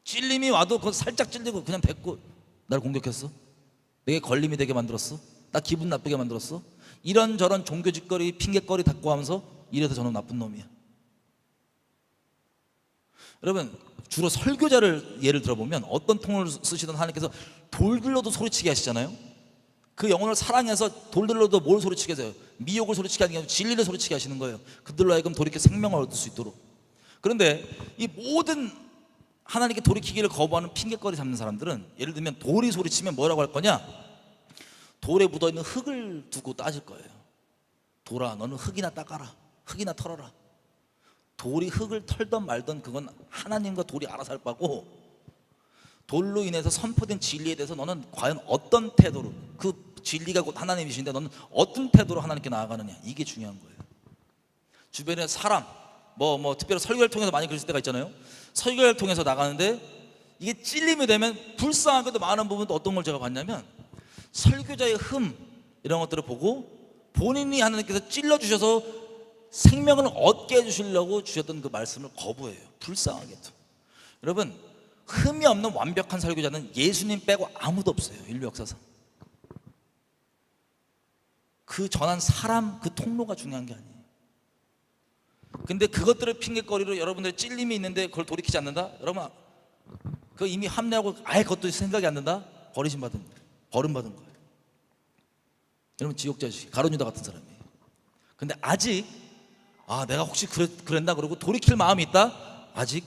[SPEAKER 1] 찔림이 와도 그거 살짝 찔리고 그냥 됐고, 나를 공격했어? 내게 걸림이 되게 만들었어? 나 기분 나쁘게 만들었어? 이런저런 종교짓거리 핑계거리 닦고 하면서 이래서 저는 나쁜 놈이야. 여러분, 주로 설교자를 예를 들어보면 어떤 통을 쓰시던 하나님께서 돌들로도 소리치게 하시잖아요. 그 영혼을 사랑해서 돌들로도 뭘 소리치게 하세요? 미혹을 소리치게 하는 게 아니라 진리를 소리치게 하시는 거예요. 그들로 하여금 돌이켜 생명을 얻을 수 있도록. 그런데 이 모든 하나님께 돌이키기를 거부하는 핑계거리 잡는 사람들은, 예를 들면 돌이 소리치면 뭐라고 할 거냐? 돌에 묻어있는 흙을 두고 따질 거예요. 돌아, 너는 흙이나 닦아라, 흙이나 털어라. 돌이 흙을 털던 말던 그건 하나님과 돌이 알아서 할 바고, 돌로 인해서 선포된 진리에 대해서 너는 과연 어떤 태도로, 그 진리가 곧 하나님이신데 너는 어떤 태도로 하나님께 나아가느냐, 이게 중요한 거예요. 주변에 사람 특별히 설교를 통해서 많이 그랬을 때가 있잖아요. 설교를 통해서 나가는데 이게 찔림이 되면 불쌍하게도 많은 부분도 어떤 걸 제가 봤냐면, 설교자의 흠 이런 것들을 보고 본인이 하나님께서 찔러주셔서 생명을 얻게 해주시려고 주셨던 그 말씀을 거부해요. 불쌍하게도. 여러분, 흠이 없는 완벽한 설교자는 예수님 빼고 아무도 없어요. 인류 역사상. 그 전한 사람, 그 통로가 중요한 게 아니에요. 근데 그것들을 핑계거리로 여러분들의 찔림이 있는데 그걸 돌이키지 않는다? 여러분, 그거 이미 합리하고 아예 그것도 생각이 안 든다? 버림받은 거예요. 여러분, 지옥자식, 가룟유다 같은 사람이에요. 근데 아직 내가 혹시 그랬나 그러고 돌이킬 마음이 있다? 아직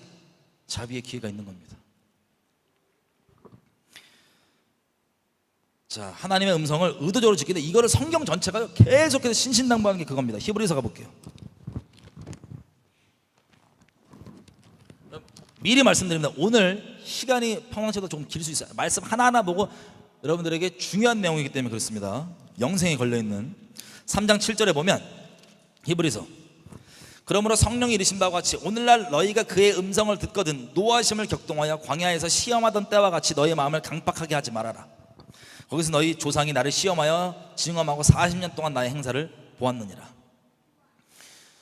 [SPEAKER 1] 자비의 기회가 있는 겁니다. 자, 하나님의 음성을 의도적으로 지키는데, 이거를 성경 전체가 계속해서 신신당부하는 게 그겁니다. 히브리서 가볼게요. 미리 말씀드립니다. 오늘 시간이 평상시보다 조금 길 수 있어요. 말씀 하나하나 보고 여러분들에게 중요한 내용이기 때문에 그렇습니다. 영생이 걸려있는 3장 7절에 보면, 히브리서, 그러므로 성령이 이르신 바와 같이 오늘날 너희가 그의 음성을 듣거든 노하심을 격동하여 광야에서 시험하던 때와 같이 너희 마음을 강팍하게 하지 말아라. 거기서 너희 조상이 나를 시험하여 증험하고 40년 동안 나의 행사를 보았느니라.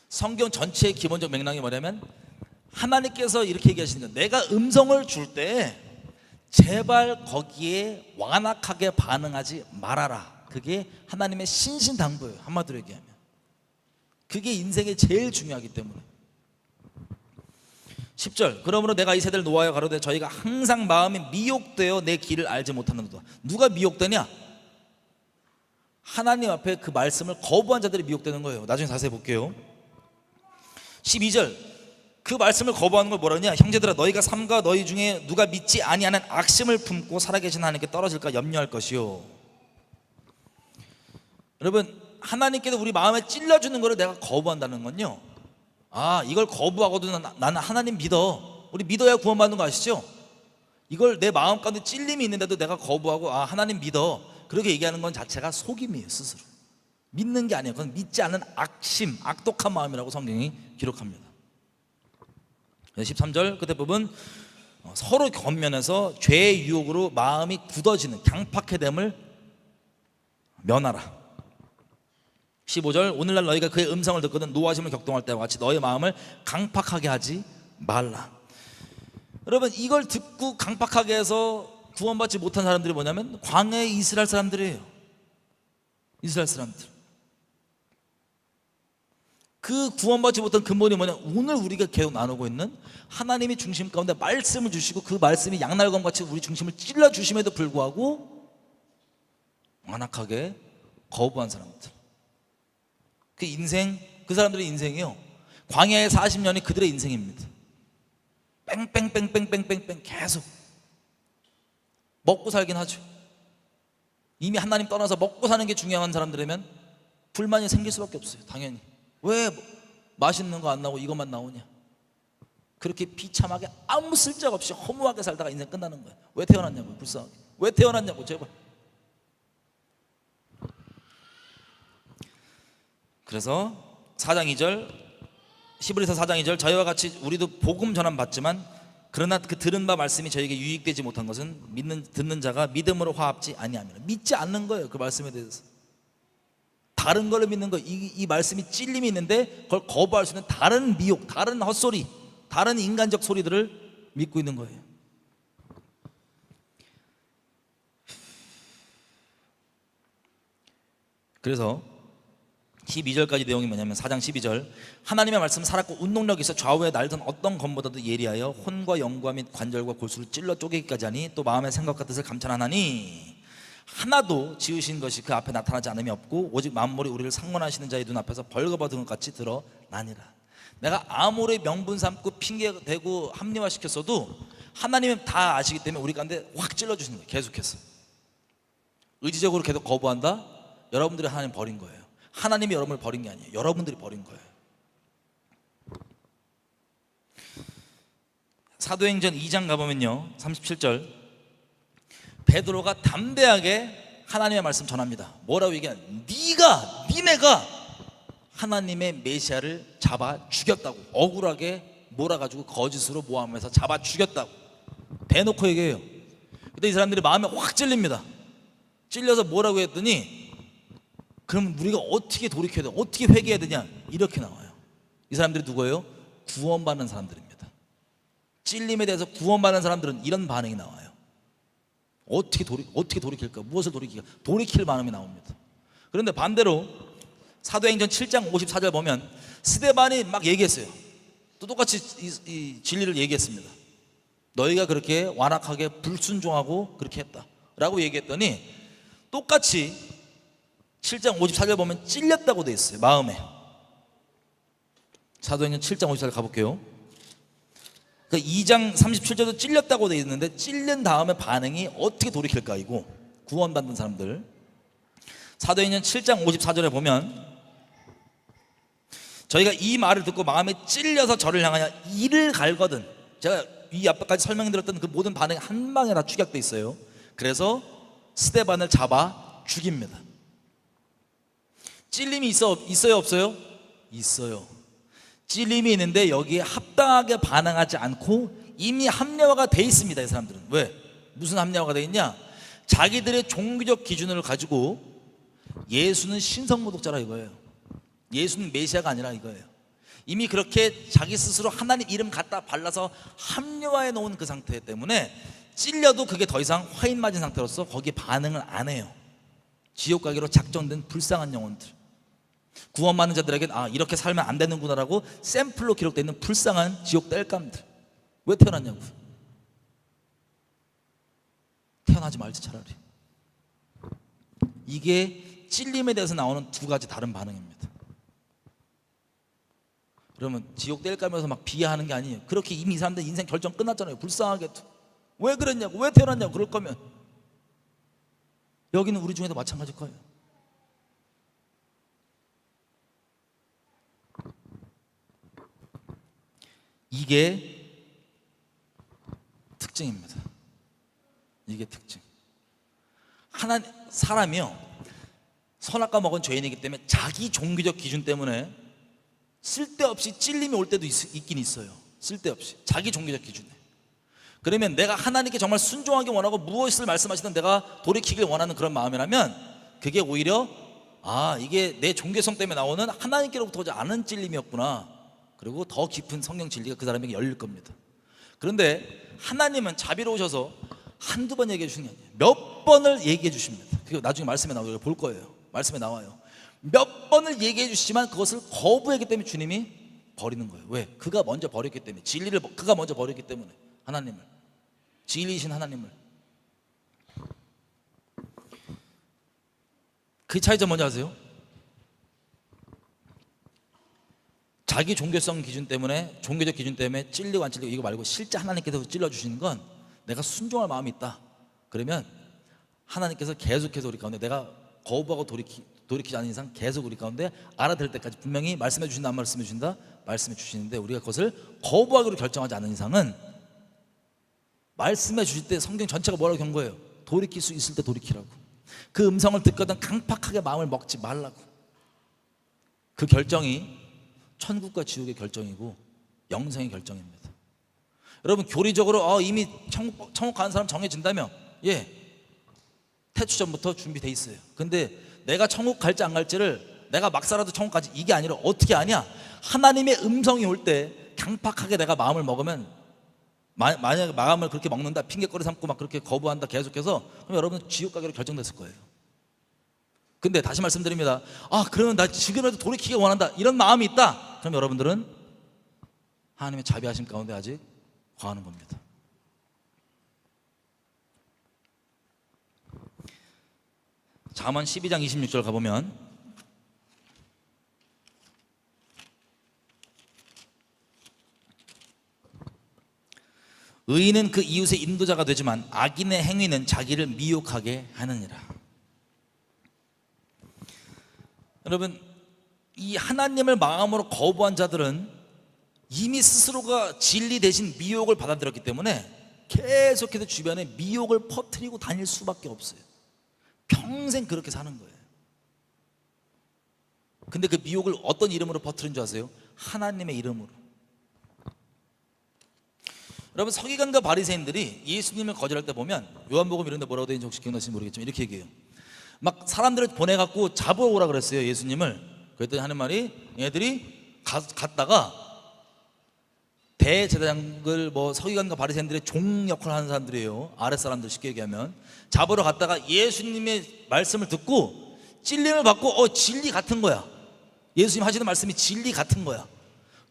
[SPEAKER 1] 성경 전체의 기본적 맥락이 뭐냐면, 하나님께서 이렇게 얘기하시는 거예요. 내가 음성을 줄 때 제발 거기에 완악하게 반응하지 말아라. 그게 하나님의 신신당부예요. 한마디로 얘기하면 그게 인생에 제일 중요하기 때문에. 10절, 그러므로 내가 이 세대를 노하여 가로되 저희가 항상 마음이 미혹되어 내 길을 알지 못하는도다. 누가 미혹되냐? 하나님 앞에 그 말씀을 거부한 자들이 미혹되는 거예요. 나중에 자세히 볼게요. 12절, 그 말씀을 거부하는 걸 뭐라 하냐? 형제들아, 너희가 삼가 너희 중에 누가 믿지 아니하는 악심을 품고 살아계신 하나님께 떨어질까 염려할 것이요. 여러분, 하나님께서 우리 마음에 찔러주는 것을 내가 거부한다는 건요, 이걸 거부하고도 나는 하나님 믿어, 우리 믿어야 구원받는 거 아시죠? 이걸 내 마음 가운데 찔림이 있는데도 내가 거부하고 하나님 믿어, 그렇게 얘기하는 건 자체가 속임이에요. 스스로 믿는 게 아니에요. 그건 믿지 않는 악심, 악독한 마음이라고 성경이 기록합니다. 13절 끝에 부분, 서로 겉면에서 죄의 유혹으로 마음이 굳어지는 강팍해 됨을 면하라. 15절, 오늘날 너희가 그의 음성을 듣거든 노하심을 격동할 때와 같이 너희 마음을 강팍하게 하지 말라. 여러분, 이걸 듣고 강팍하게 해서 구원받지 못한 사람들이 뭐냐면 광야의 이스라엘 사람들이에요. 이스라엘 사람들. 그 구원받지 못한 근본이 뭐냐? 오늘 우리가 계속 나누고 있는 하나님이 중심 가운데 말씀을 주시고 그 말씀이 양날검같이 우리 중심을 찔러주심에도 불구하고 완악하게 거부한 사람들. 그 인생, 그 사람들의 인생이요, 광야의 40년이 그들의 인생입니다. 뺑뺑뺑뺑뺑뺑뺑 계속 먹고 살긴 하죠. 이미 하나님 떠나서 먹고 사는 게 중요한 사람들이면 불만이 생길 수밖에 없어요. 당연히. 왜 맛있는 거 안 나오고 이것만 나오냐? 그렇게 비참하게 아무 쓸데없이 허무하게 살다가 인생 끝나는 거야. 왜 태어났냐고, 불쌍하게. 왜 태어났냐고, 제발. 그래서 4장 2절, 히브리서 4장 2절, 저희와 같이 우리도 복음 전함 받지만 그러나 그 들은 바 말씀이 저에게 유익되지 못한 것은 듣는 자가 믿음으로 화합지 아니하면 믿지 않는 거예요. 그 말씀에 대해서 다른 걸로 믿는 거. 이 말씀이 찔림이 있는데 그걸 거부할 수 있는 다른 미혹, 다른 헛소리, 다른 인간적 소리들을 믿고 있는 거예요. 그래서 12절까지 내용이 뭐냐면 4장 12절, 하나님의 말씀 살았고 운동력이 있어 좌우에 날던 어떤 검보다도 예리하여 혼과 영과 및 관절과 골수를 찔러 쪼개기까지 하니 또 마음의 생각과 뜻을 감찰하나니 하나도 지으신 것이 그 앞에 나타나지 않음이 없고 오직 만물이 우리를 상관하시는 자의 눈앞에서 벌거벗은 것 같이 드러나니라. 내가 아무리 명분 삼고 핑계대고 합리화시켰어도 하나님은 다 아시기 때문에 우리 가운데 확 찔러주시는 거예요. 계속해서 의지적으로 계속 거부한다? 여러분들이 하나님 버린 거예요. 하나님이 여러분을 버린 게 아니에요. 여러분들이 버린 거예요. 사도행전 2장 가보면요 37절, 베드로가 담대하게 하나님의 말씀 전합니다. 뭐라고 얘기하냐? 니네가 하나님의 메시아를 잡아 죽였다고. 억울하게 몰아가지고 거짓으로 모함해서 잡아 죽였다고 대놓고 얘기해요. 근데 이 사람들이 마음에 확 찔립니다. 찔려서 뭐라고 했더니 그럼 우리가 어떻게 돌이켜야 돼? 어떻게 회개해야 되냐? 이렇게 나와요. 이 사람들이 누구예요? 구원받는 사람들입니다. 찔림에 대해서 구원받는 사람들은 이런 반응이 나와요. 어떻게 돌이킬까? 무엇을 돌이킬까? 돌이킬 마음이 나옵니다. 그런데 반대로 사도행전 7장 54절 보면 스데반이 막 얘기했어요. 또 똑같이 이 진리를 얘기했습니다. 너희가 그렇게 완악하게 불순종하고 그렇게 했다 라고 얘기했더니 똑같이 7장 54절 보면 찔렸다고 돼 있어요. 마음에. 사도행전 7장 54절 가볼게요. 그러니까 2장 37절도 찔렸다고 돼 있는데 찔린 다음에 반응이 어떻게 돌이킬까? 이거 구원받는 사람들. 사도행전 7장 54절에 보면 저희가 이 말을 듣고 마음에 찔려서 저를 향하여 이를 갈거든. 제가 이 앞까지 설명드렸던 그 모든 반응이 한 방에 다 축약돼 있어요. 그래서 스데반을 잡아 죽입니다. 찔림이 있어요 없어요? 있어요. 찔림이 있는데 여기에 합당하게 반응하지 않고 이미 합리화가 돼 있습니다. 이 사람들은. 왜? 무슨 합리화가 돼 있냐? 자기들의 종교적 기준을 가지고 예수는 신성모독자라 이거예요. 예수는 메시아가 아니라 이거예요. 이미 그렇게 자기 스스로 하나님 이름 갖다 발라서 합리화해 놓은 그 상태 때문에 찔려도 그게 더 이상 화인 맞은 상태로서 거기에 반응을 안 해요. 지옥 가기로 작정된 불쌍한 영혼들, 구원받는 자들에게 이렇게 살면 안 되는구나라고 샘플로 기록되어 있는 불쌍한 지옥 땔감들. 왜 태어났냐고. 태어나지 말지 차라리. 이게 찔림에 대해서 나오는 두 가지 다른 반응입니다. 그러면 지옥 땔감에서 막 비하하는 게 아니에요. 그렇게 이미 이 사람들 인생 결정 끝났잖아요. 불쌍하게도. 왜 그랬냐고, 왜 태어났냐고. 그럴 거면 여기는 우리 중에도 마찬가지일 거예요. 이게 특징입니다. 이게 특징. 사람이요 선악과 먹은 죄인이기 때문에 자기 종교적 기준 때문에 쓸데없이 찔림이 올 때도 있긴 있어요. 쓸데없이 자기 종교적 기준에. 그러면 내가 하나님께 정말 순종하기 원하고 무엇을 말씀하시든 내가 돌이키길 원하는 그런 마음이라면 그게 오히려 이게 내 종교성 때문에 나오는 하나님께로부터 오지 않은 찔림이었구나. 그리고 더 깊은 성령 진리가 그 사람에게 열릴 겁니다. 그런데 하나님은 자비로우셔서 한두 번 얘기해 주시는 게 아니에요. 몇 번을 얘기해 주십니다. 그리고 나중에 말씀에 나오고 볼 거예요. 말씀에 나와요. 몇 번을 얘기해 주시지만 그것을 거부했기 때문에 주님이 버리는 거예요. 왜? 그가 먼저 버렸기 때문에. 진리를 그가 먼저 버렸기 때문에. 하나님을, 진리이신 하나님을. 그 차이점 뭔지 아세요? 자기 종교성 기준 때문에, 종교적 기준 때문에 찔리고 안 찔리고 이거 말고 실제 하나님께서 찔러주시는 건 내가 순종할 마음이 있다. 그러면 하나님께서 계속해서 우리 가운데 내가 거부하고 돌이키지 않는 이상 계속 우리 가운데 알아들 때까지 분명히 말씀해 주신다 안 말씀해 주신다 말씀해 주시는데, 우리가 그것을 거부하기로 결정하지 않는 이상은 말씀해 주실 때 성경 전체가 뭐라고 경고해요? 돌이킬 수 있을 때 돌이키라고. 그 음성을 듣거든 강팍하게 마음을 먹지 말라고. 그 결정이 천국과 지옥의 결정이고 영생의 결정입니다. 여러분, 교리적으로 이미 천국 가는 사람 정해진다며, 태초 전부터 준비돼 있어요. 근데 내가 천국 갈지 안 갈지를 내가 막 살아도 천국 가지, 이게 아니라 어떻게 아냐? 하나님의 음성이 올 때 강팍하게 내가 마음을 먹으면, 만약에 마음을 그렇게 먹는다, 핑계거리 삼고 막 그렇게 거부한다 계속해서, 그럼 여러분은 지옥 가기로 결정됐을 거예요. 근데 다시 말씀드립니다. 그러면 나 지금이라도 돌이키기 원한다, 이런 마음이 있다, 그럼 여러분들은 하나님의 자비하심 가운데 아직 거하는 겁니다. 잠언 12장 26절 가보면, 의인은 그 이웃의 인도자가 되지만 악인의 행위는 자기를 미혹하게 하느니라. 여러분, 이 하나님을 마음으로 거부한 자들은 이미 스스로가 진리 대신 미혹을 받아들였기 때문에 계속해서 주변에 미혹을 퍼뜨리고 다닐 수밖에 없어요. 평생 그렇게 사는 거예요. 근데 그 미혹을 어떤 이름으로 퍼뜨린 줄 아세요? 하나님의 이름으로. 여러분, 서기관과 바리새인들이 예수님을 거절할 때 보면, 요한복음 이런 데 뭐라고 되어 있는지 혹시 기억나시는지 모르겠지만 이렇게 얘기해요. 막 사람들을 보내갖고 잡아오라 그랬어요, 예수님을. 그랬더니 하는 말이, 얘들이 갔다가 대제사장들, 서기관과 바리새인들의 종 역할을 하는 사람들이에요. 아랫사람들 쉽게 얘기하면. 잡으러 갔다가 예수님의 말씀을 듣고 찔림을 받고 진리 같은 거야. 예수님 하시는 말씀이 진리 같은 거야.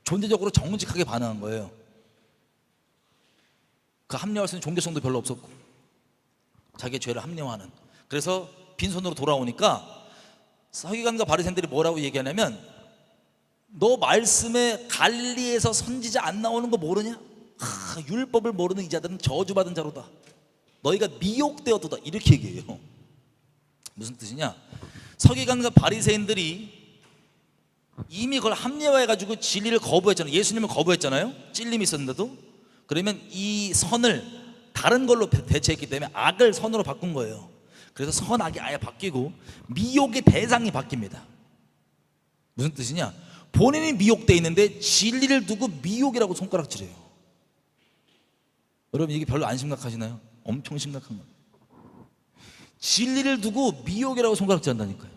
[SPEAKER 1] 존재적으로 정직하게 반응한 거예요. 그 합리화할 수 있는 종교성도 별로 없었고, 자기의 죄를 합리화하는. 그래서 빈손으로 돌아오니까 서기관과 바리새인들이 뭐라고 얘기하냐면, 너 말씀에 갈릴리에서 선지자 안 나오는 거 모르냐? 율법을 모르는 이 자들은 저주받은 자로다. 너희가 미혹되었도다, 이렇게 얘기해요. 무슨 뜻이냐? 서기관과 바리새인들이 이미 그걸 합리화해가지고 진리를 거부했잖아요. 예수님을 거부했잖아요. 찔림이 있었는데도. 그러면 이 선을 다른 걸로 대체했기 때문에 악을 선으로 바꾼 거예요. 그래서 선악이 아예 바뀌고 미혹의 대상이 바뀝니다. 무슨 뜻이냐? 본인이 미혹되어 있는데 진리를 두고 미혹이라고 손가락질해요. 여러분, 이게 별로 안 심각하시나요? 엄청 심각한 거예요. 진리를 두고 미혹이라고 손가락질한다니까요.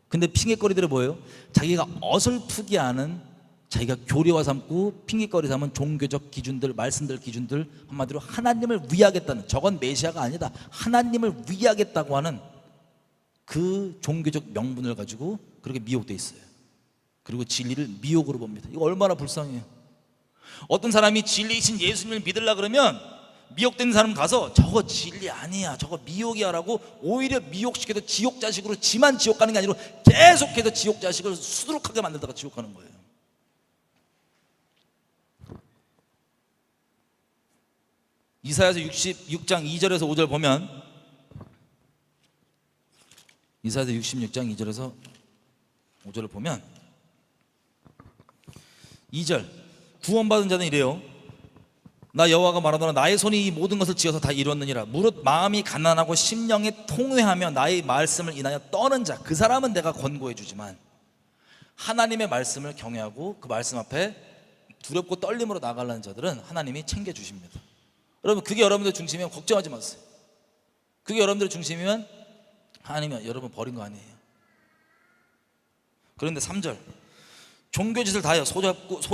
[SPEAKER 1] 근데 핑계거리들은 뭐예요? 자기가 어설프게 아는, 자기가 교리화 삼고 핑계거리 삼은 종교적 기준들, 말씀들 기준들, 한마디로 하나님을 위하겠다는, 저건 메시아가 아니다, 하나님을 위하겠다고 하는 그 종교적 명분을 가지고 그렇게 미혹돼 있어요. 그리고 진리를 미혹으로 봅니다. 이거 얼마나 불쌍해요. 어떤 사람이 진리이신 예수님을 믿으려고 그러면 미혹된 사람 가서 저거 진리 아니야, 저거 미혹이야 라고 오히려 미혹시켜서 지옥 자식으로, 지만 지옥 가는 게 아니라 계속해서 지옥 자식을 수두룩하게 만들다가 지옥 가는 거예요. 이사야서 66장 2절에서 5절 보면, 이사야서 66장 2절에서 5절을 보면, 2절, 구원받은 자는 이래요. 나 여호와가 말하노라, 나의 손이 이 모든 것을 지어서 다 이루었느니라. 무릇 마음이 가난하고 심령에 통회하며 나의 말씀을 인하여 떠는 자, 그 사람은 내가 권고해 주지만, 하나님의 말씀을 경외하고 그 말씀 앞에 두렵고 떨림으로 나아가려는 자들은 하나님이 챙겨주십니다. 여러분, 그게 여러분들 중심이면 걱정하지 마세요. 그게 여러분들 중심이면 하나님이 여러분 버린 거 아니에요. 그런데 3절, 종교짓을 다하여 소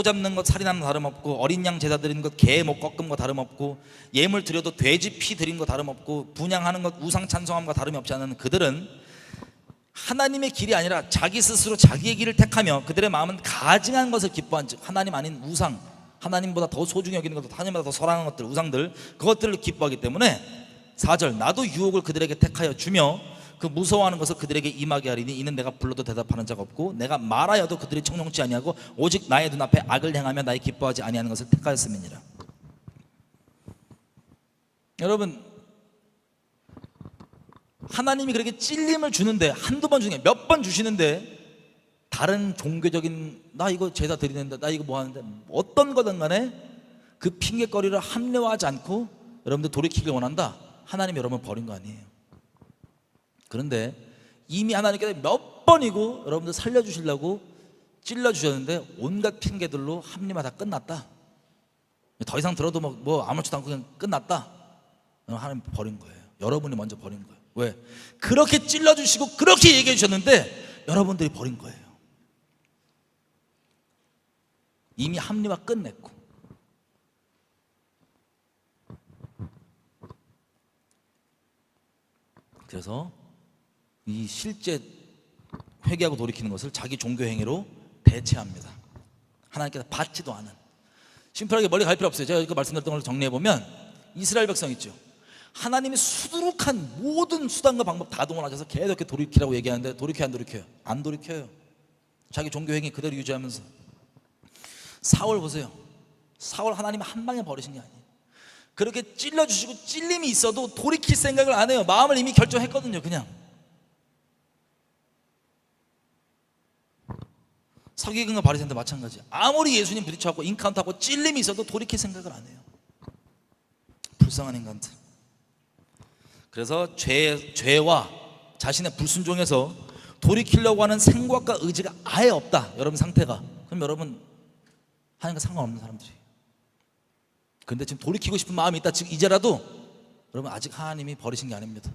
[SPEAKER 1] 잡는 것 살인하는 것 다름없고, 어린 양 제사 드리는 것 개 목 꺾음 것 다름없고, 예물 드려도 돼지 피 드린 것 다름없고, 분향하는 것 우상 찬송함과 다름이 없지 않은 그들은 하나님의 길이 아니라 자기 스스로 자기의 길을 택하며 그들의 마음은 가증한 것을 기뻐한 즉, 하나님 아닌 우상, 하나님보다 더 소중히 여기는 것들, 하나님보다 더 사랑하는 것들, 우상들, 그것들을 기뻐하기 때문에 4절, 나도 유혹을 그들에게 택하여 주며 그 무서워하는 것을 그들에게 임하게 하리니 이는 내가 불러도 대답하는 자가 없고 내가 말하여도 그들이 청종치 아니하고 오직 나의 눈앞에 악을 행하며 나의 기뻐하지 아니하는 것을 택하였음이니라. 여러분, 하나님이 그렇게 찔림을 주는데, 한두 번 주는 게 몇 번 주시는데, 다른 종교적인 나 이거 제사 드리는데, 나 이거 뭐 하는데, 어떤 거든 간에 그 핑계거리를 합리화하지 않고 여러분들 돌이키길 원한다. 하나님이 여러분 버린 거 아니에요. 그런데 이미 하나님께서 몇 번이고 여러분들 살려주시려고 찔러주셨는데 온갖 핑계들로 합리화 다 끝났다. 더 이상 들어도 뭐 아무렇지도 않고 그냥 끝났다. 하나님 버린 거예요. 여러분이 먼저 버린 거예요. 왜? 그렇게 찔러주시고 그렇게 얘기해 주셨는데 여러분들이 버린 거예요. 이미 합리화 끝냈고. 그래서 이 실제 회개하고 돌이키는 것을 자기 종교 행위로 대체합니다. 하나님께서 받지도 않은. 심플하게 멀리 갈 필요 없어요. 제가 이거 말씀드렸던 걸 정리해보면, 이스라엘 백성 있죠. 하나님이 수두룩한 모든 수단과 방법 다 동원하셔서 계속 이렇게 돌이키라고 얘기하는데 돌이켜요, 안 돌이켜요? 안 돌이켜요. 자기 종교 행위 그대로 유지하면서. 사울 보세요. 사울 하나님 한 방에 버리신 게 아니에요. 그렇게 찔러주시고 찔림이 있어도 돌이킬 생각을 안 해요. 마음을 이미 결정했거든요. 그냥 서기관과 바리새인도 마찬가지. 아무리 예수님 부딪혀갖고 인카운트하고 찔림이 있어도 돌이킬 생각을 안 해요. 불쌍한 인간들. 그래서 죄와 자신의 불순종에서 돌이키려고 하는 생각과 의지가 아예 없다. 여러분 상태가. 그럼 여러분 하나님과 상관없는 사람들이에요. 그런데 지금 돌이키고 싶은 마음이 있다. 지금 이제라도 여러분 아직 하나님이 버리신 게 아닙니다.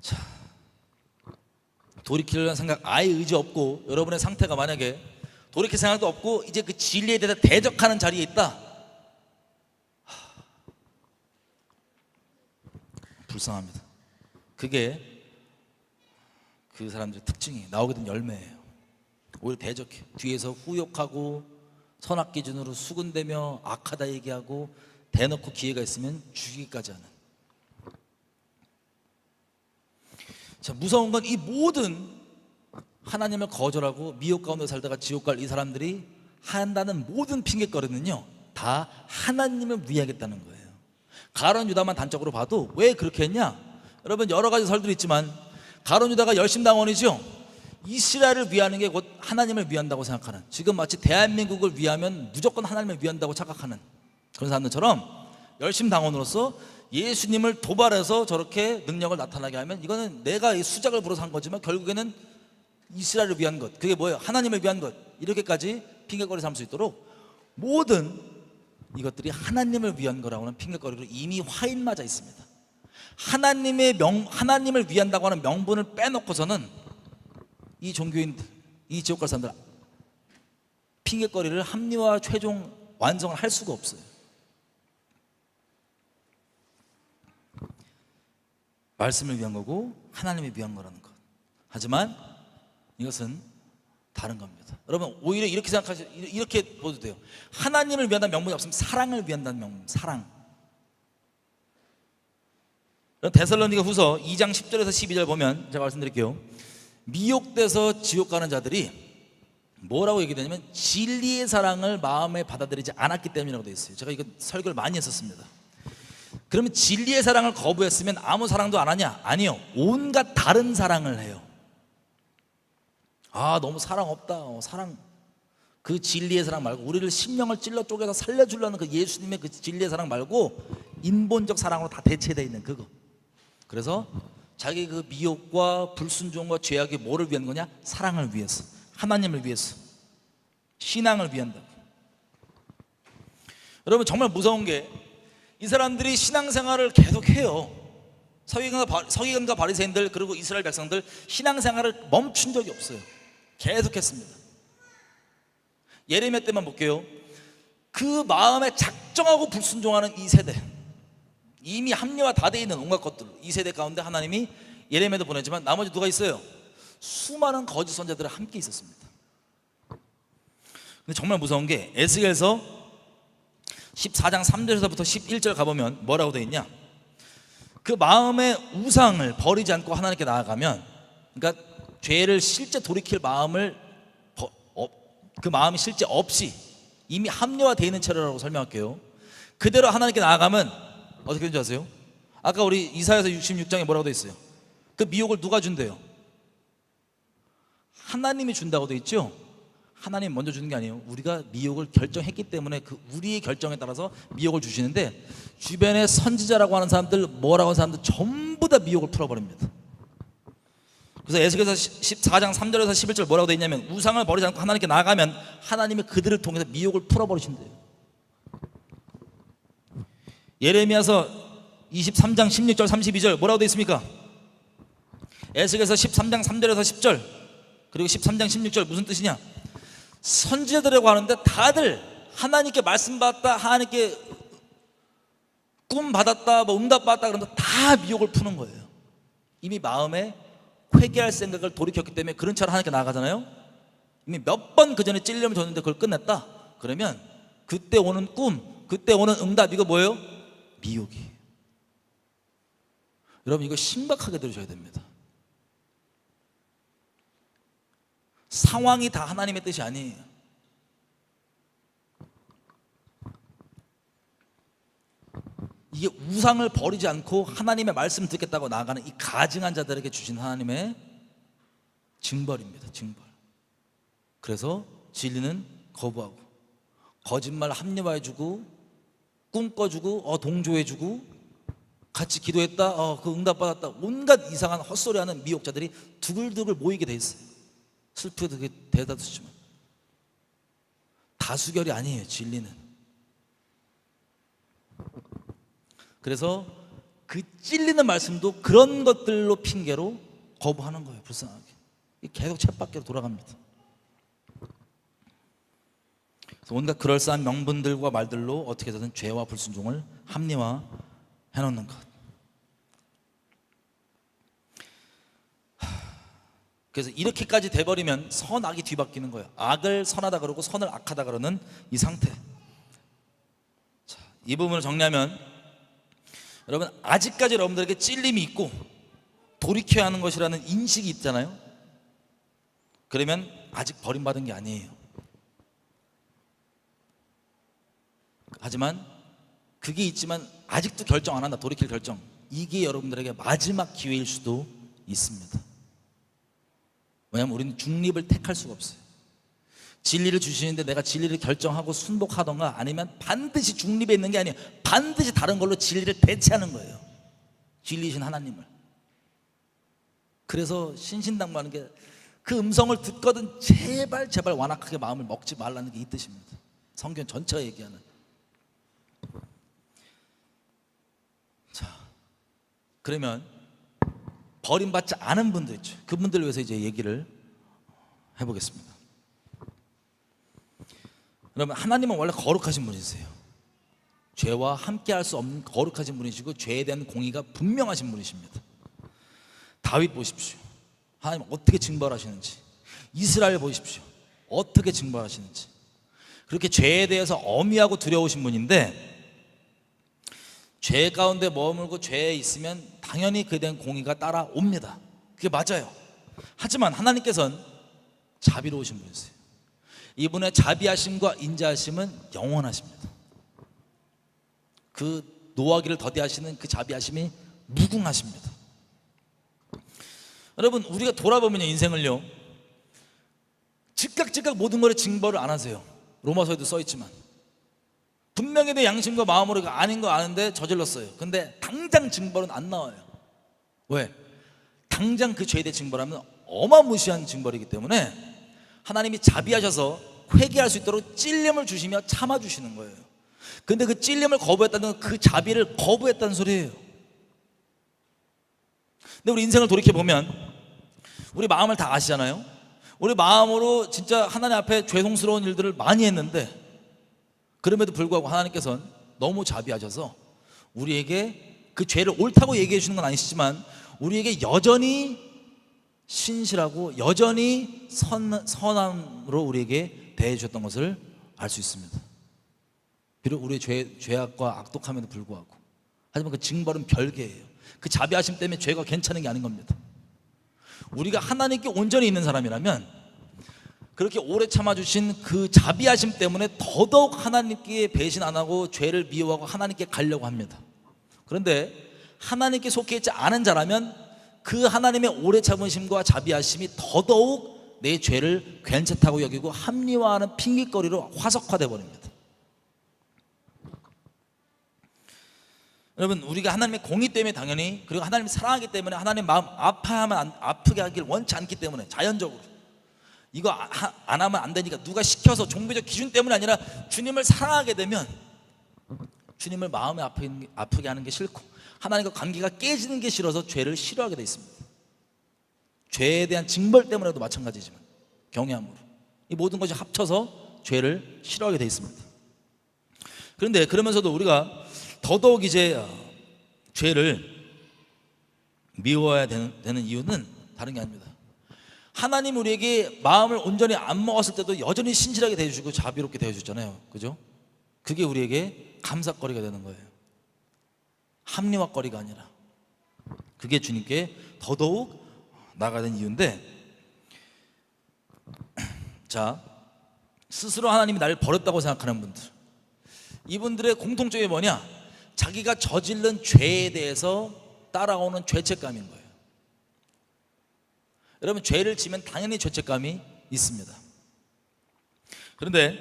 [SPEAKER 1] 자, 돌이키려는 생각 아예 의지 없고 여러분의 상태가 만약에 돌이킬 생각도 없고 이제 그 진리에 대해서 대적하는 자리에 있다. 불쌍합니다. 그게 그 사람들의 특징이에요. 나오게 된 열매예요. 오히려 대적해. 뒤에서 후욕하고 선악 기준으로 수군대며 악하다 얘기하고 대놓고 기회가 있으면 죽이기까지 하는. 자, 무서운 건 이 모든 하나님을 거절하고 미혹 가운데 살다가 지옥 갈 이 사람들이 한다는 모든 핑계거리는요 다 하나님을 위하겠다는 거예요. 가룟 유다만 단적으로 봐도 왜 그렇게 했냐? 여러분 여러 가지 설들이 있지만 가룟 유다가 열심당원이죠. 이스라엘을 위하는 게 곧 하나님을 위한다고 생각하는, 지금 마치 대한민국을 위하면 무조건 하나님을 위한다고 착각하는 그런 사람들처럼 열심당원으로서 예수님을 도발해서 저렇게 능력을 나타나게 하면 이거는 내가 이 수작을 부려서 한 거지만 결국에는 이스라엘을 위한 것, 그게 뭐예요? 하나님을 위한 것, 이렇게까지 핑계거리 삼을 수 있도록 모든 이것들이 하나님을 위한 거라고 하는 핑계거리로 이미 화인 맞아 있습니다. 하나님을 위한다고 하는 명분을 빼놓고서는 이 종교인들, 이 지옥 갈 사람들 핑계거리를 합리화 최종 완성을 할 수가 없어요. 말씀을 위한 거고 하나님을 위한 거라는 것. 하지만 이것은 다른 겁니다. 여러분 오히려 이렇게 이렇게 보도 돼요. 하나님을 위한다는 명분이 없으면 사랑을 위한다는 명분. 사랑. 데살로니가 후서 2장 10절에서 12절 보면 제가 말씀드릴게요. 미혹돼서 지옥 가는 자들이 뭐라고 얘기되냐면 진리의 사랑을 마음에 받아들이지 않았기 때문이라고 되어 있어요. 제가 이거 설교를 많이 했었습니다. 그러면 진리의 사랑을 거부했으면 아무 사랑도 안 하냐? 아니요. 온갖 다른 사랑을 해요. 아 너무 사랑 없다. 사랑, 그 진리의 사랑 말고 우리를 심령을 찔러 쪼개서 살려주려는 그 예수님의 그 진리의 사랑 말고 인본적 사랑으로 다 대체되어 있는 그거. 그래서 자기 그 미혹과 불순종과 죄악이 뭐를 위한 거냐? 사랑을 위해서, 하나님을 위해서, 신앙을 위한다. 여러분 정말 무서운 게 이 사람들이 신앙생활을 계속해요. 서기관과 바리새인들 그리고 이스라엘 백성들 신앙생활을 멈춘 적이 없어요. 계속했습니다. 예레미야 때만 볼게요. 그 마음에 작정하고 불순종하는 이 세대, 이미 합리화 다 돼 있는 온갖 것들, 이 세대 가운데 하나님이 예레미야도 보내지만 나머지 누가 있어요? 수많은 거짓 선자들이 함께 있었습니다. 근데 정말 무서운 게 에스겔서 14장 3절에서부터 11절 가보면 뭐라고 되어 있냐? 그 마음의 우상을 버리지 않고 하나님께 나아가면, 그러니까 죄를 실제 돌이킬 마음을 그 마음이 실제 없이 이미 합리화되어 있는 채로라고 설명할게요. 그대로 하나님께 나아가면 어떻게 되는지 아세요? 아까 우리 이사야서 66장에 뭐라고 돼 있어요? 그 미혹을 누가 준대요? 하나님이 준다고 돼 있죠? 하나님 먼저 주는 게 아니에요. 우리가 미혹을 결정했기 때문에 그 우리의 결정에 따라서 미혹을 주시는데, 주변에 선지자라고 하는 사람들, 뭐라고 하는 사람들 전부 다 미혹을 풀어버립니다. 그래서 에스겔서 14장 3절에서 11절 뭐라고 돼 있냐면, 우상을 버리지 않고 하나님께 나아가면 하나님이 그들을 통해서 미혹을 풀어버리신대요. 예레미야서 23장 16절 32절 뭐라고 돼 있습니까? 에스겔서 13장 3절에서 10절 그리고 13장 16절 무슨 뜻이냐? 선지자들이라고 하는데 다들 하나님께 말씀 받았다, 하나님께 꿈 받았다, 뭐 응답 받았다 그러면서 다 미혹을 푸는 거예요. 이미 마음에 회개할 생각을 돌이켰기 때문에 그런 차로 하나님께 나아가잖아요. 이미 몇 번 그 전에 찔림을 줬는데 그걸 끝냈다 그러면 그때 오는 꿈, 그때 오는 응답, 이거 뭐예요? 미혹이에요. 여러분, 이거 심각하게 들으셔야 됩니다. 상황이 다 하나님의 뜻이 아니에요. 이게 우상을 버리지 않고 하나님의 말씀 듣겠다고 나아가는 이 가증한 자들에게 주신 하나님의 징벌입니다. 징벌. 그래서 진리는 거부하고, 거짓말 합리화해주고, 꿈꿔주고, 동조해주고, 같이 기도했다, 그 응답받았다, 온갖 이상한 헛소리하는 미혹자들이 두글두글 모이게 돼 있어요. 슬프게 되게 대다수지만 다수결이 아니에요. 진리는. 그래서 그 찔리는 말씀도 그런 것들로 핑계로 거부하는 거예요. 불쌍하게 계속 쳇바퀴로 돌아갑니다. 그래서 온갖 그럴싸한 명분들과 말들로 어떻게 해서든 죄와 불순종을 합리화해 놓는 것. 그래서 이렇게까지 돼버리면 선악이 뒤바뀌는 거예요. 악을 선하다 그러고 선을 악하다 그러는 이 상태. 자, 이 부분을 정리하면, 여러분, 아직까지 여러분들에게 찔림이 있고 돌이켜야 하는 것이라는 인식이 있잖아요. 그러면 아직 버림받은 게 아니에요. 하지만 그게 있지만 아직도 결정 안 한다, 돌이킬 결정, 이게 여러분들에게 마지막 기회일 수도 있습니다. 왜냐하면 우리는 중립을 택할 수가 없어요. 진리를 주시는데 내가 진리를 결정하고 순복하던가, 아니면 반드시 중립에 있는 게 아니에요. 반드시 다른 걸로 진리를 대체하는 거예요. 진리이신 하나님을. 그래서 신신당부하는 게, 그 음성을 듣거든 제발 완악하게 마음을 먹지 말라는 게 이 뜻입니다. 성경 전체가 얘기하는. 자, 그러면 버림받지 않은 분들 있죠. 그분들을 위해서 이제 얘기를 해보겠습니다. 여러분, 하나님은 원래 거룩하신 분이세요. 죄와 함께 할 수 없는 거룩하신 분이시고, 죄에 대한 공의가 분명하신 분이십니다. 다윗 보십시오. 하나님 어떻게 징벌하시는지. 이스라엘 보십시오. 어떻게 징벌하시는지. 그렇게 죄에 대해서 엄히하고 두려우신 분인데, 죄 가운데 머물고 죄에 있으면 당연히 그에 대한 공의가 따라옵니다. 그게 맞아요. 하지만 하나님께서는 자비로우신 분이세요. 이분의 자비하심과 인자하심은 영원하십니다. 그 노하기를 더디하시는 그 자비하심이 무궁하십니다. 여러분, 우리가 돌아보면요, 인생을요, 즉각 모든 것에 징벌을 안 하세요. 로마서에도 써있지만 분명히 내 양심과 마음으로 아닌 거 아는데 저질렀어요. 근데 당장 징벌은 안 나와요. 왜? 당장 그 죄에 대해 징벌하면 어마무시한 징벌이기 때문에 하나님이 자비하셔서 회개할 수 있도록 찔림을 주시며 참아주시는 거예요. 근데 그 찔림을 거부했다는 건 그 자비를 거부했다는 소리예요. 근데 우리 인생을 돌이켜보면 우리 마음을 다 아시잖아요. 우리 마음으로 진짜 하나님 앞에 죄송스러운 일들을 많이 했는데, 그럼에도 불구하고 하나님께서는 너무 자비하셔서 우리에게 그 죄를 옳다고 얘기해 주시는 건 아니시지만 우리에게 여전히 신실하고 여전히 선함으로 우리에게 대해 주셨던 것을 알 수 있습니다. 비록 우리의 죄악과 악독함에도 불구하고. 하지만 그 징벌은 별개예요. 그 자비하심 때문에 죄가 괜찮은 게 아닌 겁니다. 우리가 하나님께 온전히 있는 사람이라면 그렇게 오래 참아주신 그 자비하심 때문에 더더욱 하나님께 배신 안 하고 죄를 미워하고 하나님께 가려고 합니다. 그런데 하나님께 속해 있지 않은 자라면 그 하나님의 오래 참으심과 자비하심이 더더욱 내 죄를 괜찮다고 여기고 합리화하는 핑계거리로 화석화돼 버립니다. 여러분, 우리가 하나님의 공의 때문에 당연히, 그리고 하나님을 사랑하기 때문에 하나님 마음 아프게 하길 원치 않기 때문에 자연적으로 이거 안 하면 안 되니까 누가 시켜서 종교적 기준 때문이 아니라 주님을 사랑하게 되면 주님을 마음에 아프게 하는 게 싫고 하나님과 관계가 깨지는 게 싫어서 죄를 싫어하게 돼 있습니다. 죄에 대한 징벌 때문에도 마찬가지지만 경외함으로 이 모든 것이 합쳐서 죄를 싫어하게 돼 있습니다. 그런데 그러면서도 우리가 더더욱 이제 죄를 미워해야 되는 이유는 다른 게 아닙니다. 하나님 우리에게 마음을 온전히 안 먹었을 때도 여전히 신실하게 대해주시고 자비롭게 대해주잖아요. 그죠? 그게 우리에게 감사거리가 되는 거예요. 합리화거리가 아니라. 그게 주님께 더더욱 나아가야 되는 이유인데, 자, 스스로 하나님이 나를 버렸다고 생각하는 분들, 이분들의 공통점이 뭐냐? 자기가 저지른 죄에 대해서 따라오는 죄책감인 거예요. 여러분, 죄를 지면 당연히 죄책감이 있습니다. 그런데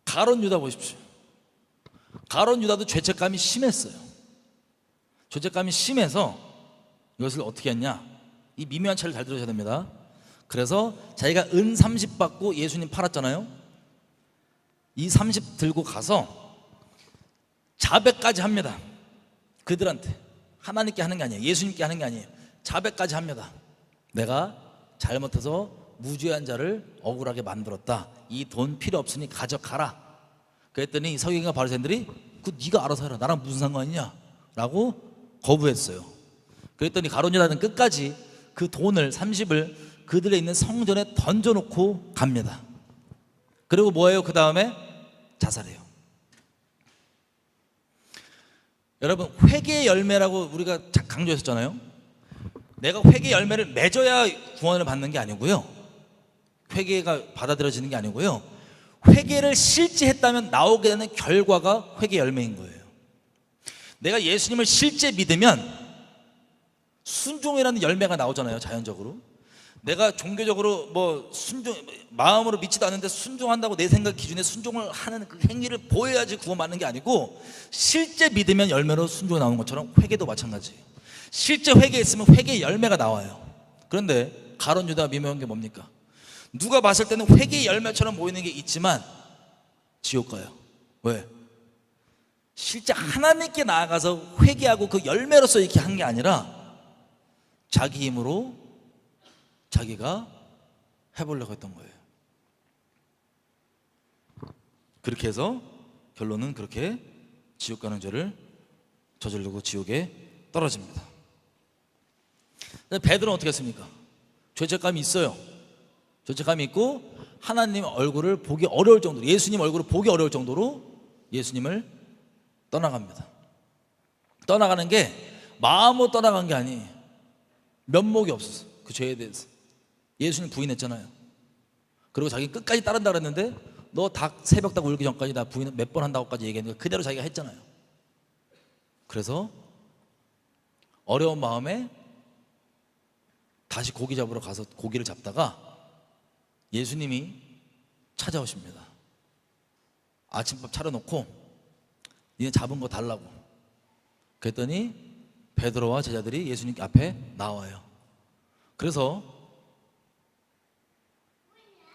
[SPEAKER 1] 가룟 유다 보십시오. 가룟 유다도 죄책감이 심했어요. 죄책감이 심해서 이것을 어떻게 했냐? 이 미묘한 차를 잘 들으셔야 됩니다. 그래서 자기가 은 30 받고 예수님 팔았잖아요. 이 30 들고 가서 자백까지 합니다. 그들한테. 하나님께 하는 게 아니에요. 예수님께 하는 게 아니에요. 자백까지 합니다. 내가 잘못해서 무죄한 자를 억울하게 만들었다. 이 돈 필요 없으니 가져가라. 그랬더니 서기관과 바리새인들이 그 네가 알아서 해라. 나랑 무슨 상관이냐? 라고 거부했어요. 그랬더니 가룟 유다는 끝까지 그 돈을 30을 그들의 있는 성전에 던져놓고 갑니다. 그리고 뭐예요? 그 다음에 자살해요. 여러분, 회개의 열매라고 우리가 강조했었잖아요. 내가 회개의 열매를 맺어야 구원을 받는 게 아니고요, 회개가 받아들여지는 게 아니고요, 회개를 실제 했다면 나오게 되는 결과가 회개의 열매인 거예요. 내가 예수님을 실제 믿으면 순종이라는 열매가 나오잖아요. 자연적으로 내가 종교적으로 마음으로 믿지도 않는데 순종한다고 내 생각 기준에 순종을 하는 그 행위를 보여야지 구원받는 게 아니고, 실제 믿으면 열매로 순종이 나오는 것처럼 회개도 마찬가지예요. 실제 회개했으면 회개의 열매가 나와요. 그런데 가룟 유다가 미묘한 게 뭡니까? 누가 봤을 때는 회개의 열매처럼 보이는 게 있지만 지옥 가요. 왜? 실제 하나님께 나아가서 회개하고 그 열매로서 이렇게 한 게 아니라 자기 힘으로 자기가 해보려고 했던 거예요. 그렇게 해서 결론은 그렇게 지옥 가는 죄를 저지르고 지옥에 떨어집니다. 베드로는 어떻게 했습니까? 죄책감이 있어요. 죄책감이 있고 하나님 얼굴을 보기 어려울 정도로, 예수님 얼굴을 보기 어려울 정도로 예수님을 떠나갑니다. 떠나가는 게 마음으로 떠나간 게 아니에요. 면목이 없었어. 그 죄에 대해서. 예수님 부인했잖아요. 그리고 자기 끝까지 따른다 그랬는데 너 닭 새벽 닭 울기 전까지 나 부인 몇 번 한다고까지 얘기했는데 그대로 자기가 했잖아요. 그래서 어려운 마음에 다시 고기 잡으러 가서 고기를 잡다가 예수님이 찾아오십니다. 아침밥 차려놓고 니네 잡은 거 달라고. 그랬더니 베드로와 제자들이 예수님 앞에 나와요. 그래서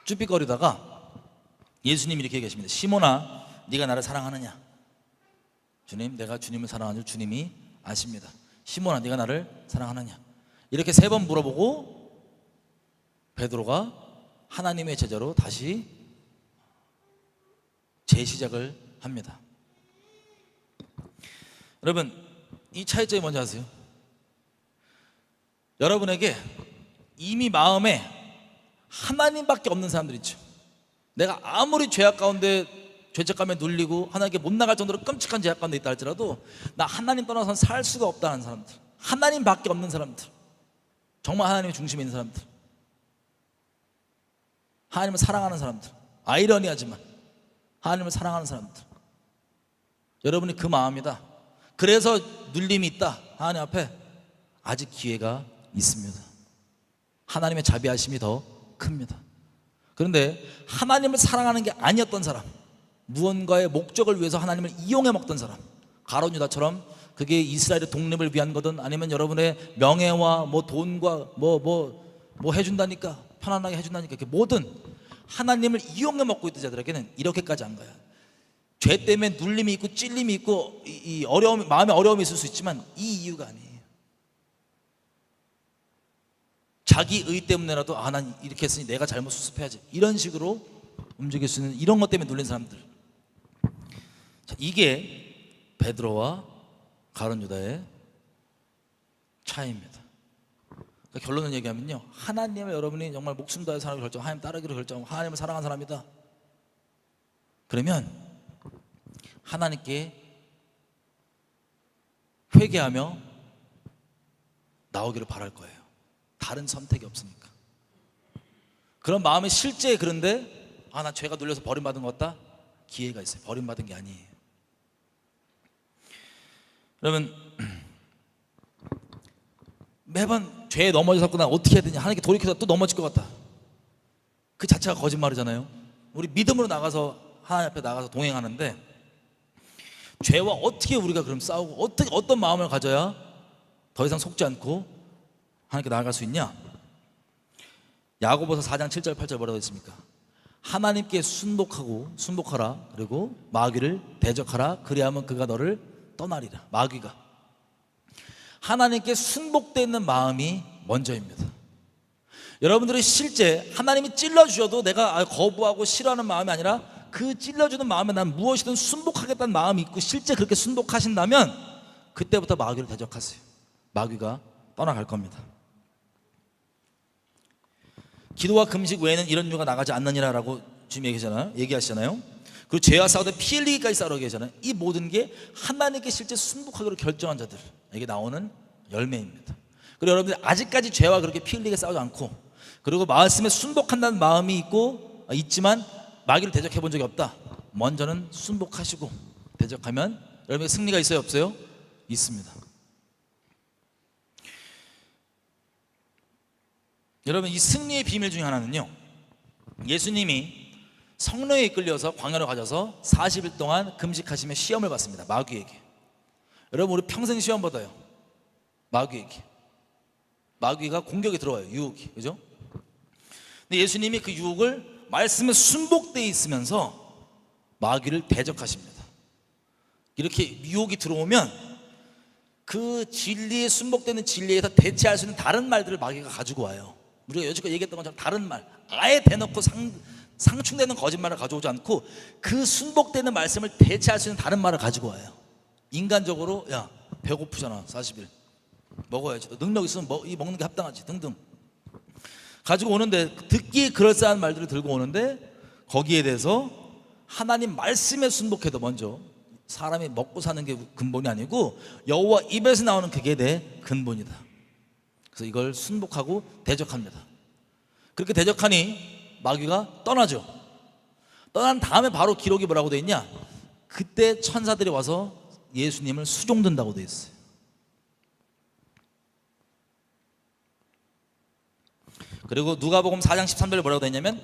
[SPEAKER 1] 쭈삣거리다가 예수님이 이렇게 얘기하십니다. 시몬아, 네가 나를 사랑하느냐? 주님, 내가 주님을 사랑하는 줄 주님이 아십니다. 시몬아, 네가 나를 사랑하느냐? 이렇게 3번 물어보고 베드로가 하나님의 제자로 다시 재시작을 합니다. 여러분, 이 차이점이 뭔지 아세요? 여러분에게 이미 마음에 하나님밖에 없는 사람들 있죠. 내가 아무리 죄악 가운데 죄책감에 눌리고 하나님께 못 나갈 정도로 끔찍한 죄악 가운데 있다 할지라도 나 하나님 떠나서는 살 수가 없다는 사람들, 하나님밖에 없는 사람들, 정말 하나님의 중심에 있는 사람들, 하나님을 사랑하는 사람들, 아이러니하지만 하나님을 사랑하는 사람들, 여러분이 그 마음이다. 그래서 눌림이 있다. 하나님 앞에 아직 기회가 있습니다. 하나님의 자비하심이 더 큽니다. 그런데 하나님을 사랑하는 게 아니었던 사람, 무언가의 목적을 위해서 하나님을 이용해 먹던 사람, 가룟 유다처럼 그게 이스라엘의 독립을 위한 거든 아니면 여러분의 명예와 뭐 돈과 뭐 해준다니까, 편안하게 해준다니까, 이렇게 뭐든 하나님을 이용해 먹고 있던 자들에게는 이렇게까지 안 가요. 죄 때문에 눌림이 있고 찔림이 있고 이 어려움, 마음에 어려움이 있을 수 있지만 이 이유가 아니에요. 자기 의 때문에라도 난 이렇게 했으니 내가 잘못 수습해야지, 이런 식으로 움직일 수 있는 이런 것 때문에 눌린 사람들. 자, 이게 베드로와 가룟 유다의 차이입니다. 그러니까 결론을 얘기하면요, 하나님을 여러분이 정말 목숨 다해 사랑을 결정, 하나님 따르기로 결정하고 하나님을 사랑하는 사람이다, 그러면 하나님께 회개하며 나오기를 바랄 거예요. 다른 선택이 없으니까. 그런 마음이 실제, 그런데 나 죄가 눌려서 버림받은 것 같다, 기회가 있어요. 버림받은 게 아니에요. 여러분, 매번 죄에 넘어졌구나, 어떻게 해야 되냐, 하나님께 돌이켜서 또 넘어질 것 같다, 그 자체가 거짓말이잖아요. 우리 믿음으로 나가서 하나님 앞에 나가서 동행하는데, 죄와 어떻게 우리가 그럼 싸우고 어떤 마음을 가져야 더 이상 속지 않고 하나님께 나아갈 수 있냐? 야고보서 4장 7절 8절 뭐라고 했습니까? 하나님께 순복하라, 그리고 마귀를 대적하라, 그리하면 그가 너를 떠나리라. 마귀가 하나님께 순복되는 마음이 먼저입니다. 여러분들이 실제 하나님이 찔러주셔도 내가 거부하고 싫어하는 마음이 아니라 그 찔러주는 마음에 난 무엇이든 순복하겠다는 마음이 있고 실제 그렇게 순복하신다면 그때부터 마귀를 대적하세요. 마귀가 떠나갈 겁니다. 기도와 금식 외에는 이런 이유가 나가지 않느니라라고 지금 얘기하시잖아요. 그리고 죄와 싸우다 피 흘리기까지 싸우게 하잖아요. 이 모든 게 하나님께 실제 순복하기로 결정한 자들에게 나오는 열매입니다. 그리고 여러분들 아직까지 죄와 그렇게 피 흘리게 싸우지 않고, 그리고 말씀에 순복한다는 마음이 있지만 마귀를 대적해 본 적이 없다, 먼저는 순복하시고 대적하면 여러분의 승리가 있어요, 없어요? 있습니다. 여러분, 이 승리의 비밀 중에 하나는요, 예수님이 성령에 이끌려서 광야로 가셔서 40일 동안 금식하시며 시험을 받습니다. 마귀에게. 여러분, 우리 평생 시험 받아요. 마귀에게. 마귀가 공격이 들어와요, 유혹이, 그죠? 근데 예수님이 그 유혹을 말씀에 순복되어 있으면서 마귀를 대적하십니다. 이렇게 유혹이 들어오면 그 진리에 순복되는 진리에서 대체할 수 있는 다른 말들을 마귀가 가지고 와요. 우리가 여지껏 얘기했던 것처럼 다른 말, 아예 대놓고 상충되는 거짓말을 가져오지 않고 그 순복되는 말씀을 대체할 수 있는 다른 말을 가지고 와요. 인간적으로, 야 배고프잖아, 40일 먹어야지, 능력 있으면 먹는 게 합당하지, 등등 가지고 오는데, 듣기 그럴싸한 말들을 들고 오는데, 거기에 대해서 하나님 말씀에 순복해도 먼저 사람이 먹고 사는 게 근본이 아니고 여호와 입에서 나오는 그게 내 근본이다. 그래서 이걸 순복하고 대적합니다. 그렇게 대적하니 마귀가 떠나죠. 떠난 다음에 바로 기록이 뭐라고 돼 있냐? 그때 천사들이 와서 예수님을 수종든다고 돼 있어요. 그리고 누가복음 4장 13절에 뭐라고 돼 있냐면,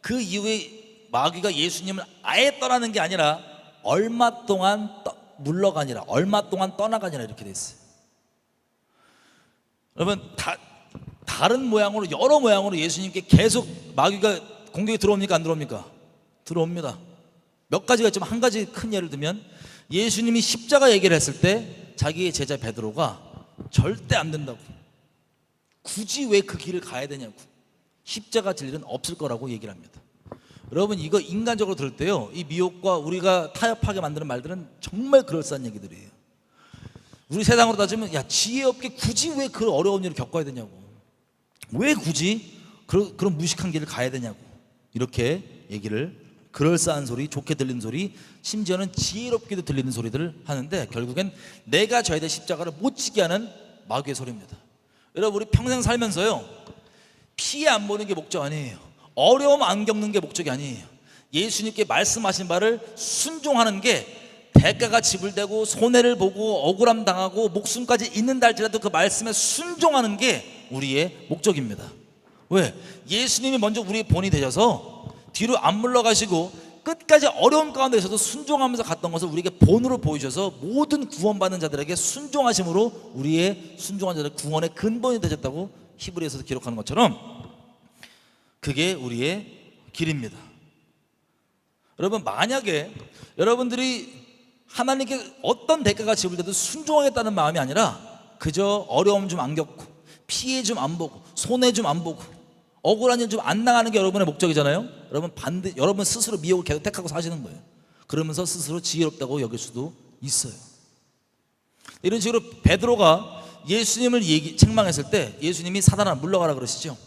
[SPEAKER 1] 그 이후에 마귀가 예수님을 아예 떠나는 게 아니라 얼마 동안 물러가니라, 얼마 동안 떠나가니라, 이렇게 돼 있어요. 여러분, 다른 모양으로, 여러 모양으로 예수님께 계속 마귀가 공격이 들어옵니까, 안 들어옵니까? 들어옵니다. 몇 가지가 있지만 한 가지 큰 예를 들면, 예수님이 십자가 얘기를 했을 때 자기의 제자 베드로가 절대 안 된다고, 굳이 왜 그 길을 가야 되냐고, 십자가 질 일은 없을 거라고 얘기를 합니다. 여러분, 이거 인간적으로 들을 때요, 이 미혹과 우리가 타협하게 만드는 말들은 정말 그럴싸한 얘기들이에요. 우리 세상으로 따지면, 야 지혜 없게 굳이 왜 그 어려운 일을 겪어야 되냐고, 왜 굳이 그런 무식한 길을 가야 되냐고, 이렇게 얘기를, 그럴싸한 소리, 좋게 들리는 소리, 심지어는 지혜롭게도 들리는 소리들을 하는데, 결국엔 내가 져야 될 십자가를 못 지게 하는 마귀의 소리입니다. 여러분, 우리 평생 살면서요, 피해 안 보는 게 목적 아니에요. 어려움 안 겪는 게 목적이 아니에요. 예수님께 말씀하신 바를 순종하는 게 대가가 지불되고 손해를 보고 억울함 당하고 목숨까지 잃는다 할지라도 그 말씀에 순종하는 게 우리의 목적입니다. 왜? 예수님이 먼저 우리의 본이 되셔서 뒤로 안 물러가시고 끝까지 어려운 가운데서도 순종하면서 갔던 것을 우리에게 본으로 보여주셔서 모든 구원받는 자들에게 순종하심으로 우리의 순종한 자들 구원의 근본이 되셨다고 히브리서에서 기록하는 것처럼 그게 우리의 길입니다. 여러분, 만약에 여러분들이 하나님께 어떤 대가가 지불돼도 순종하겠다는 마음이 아니라 그저 어려움 좀 안 겪고 피해 좀 안 보고 손해 좀 안 보고 억울한 일 좀 안 당하는 게 여러분의 목적이잖아요. 여러분 스스로 미혹을 계속 택하고 사시는 거예요. 그러면서 스스로 지혜롭다고 여길 수도 있어요. 이런 식으로 베드로가 예수님을 책망했을 때 예수님이 사단아 물러가라 그러시죠.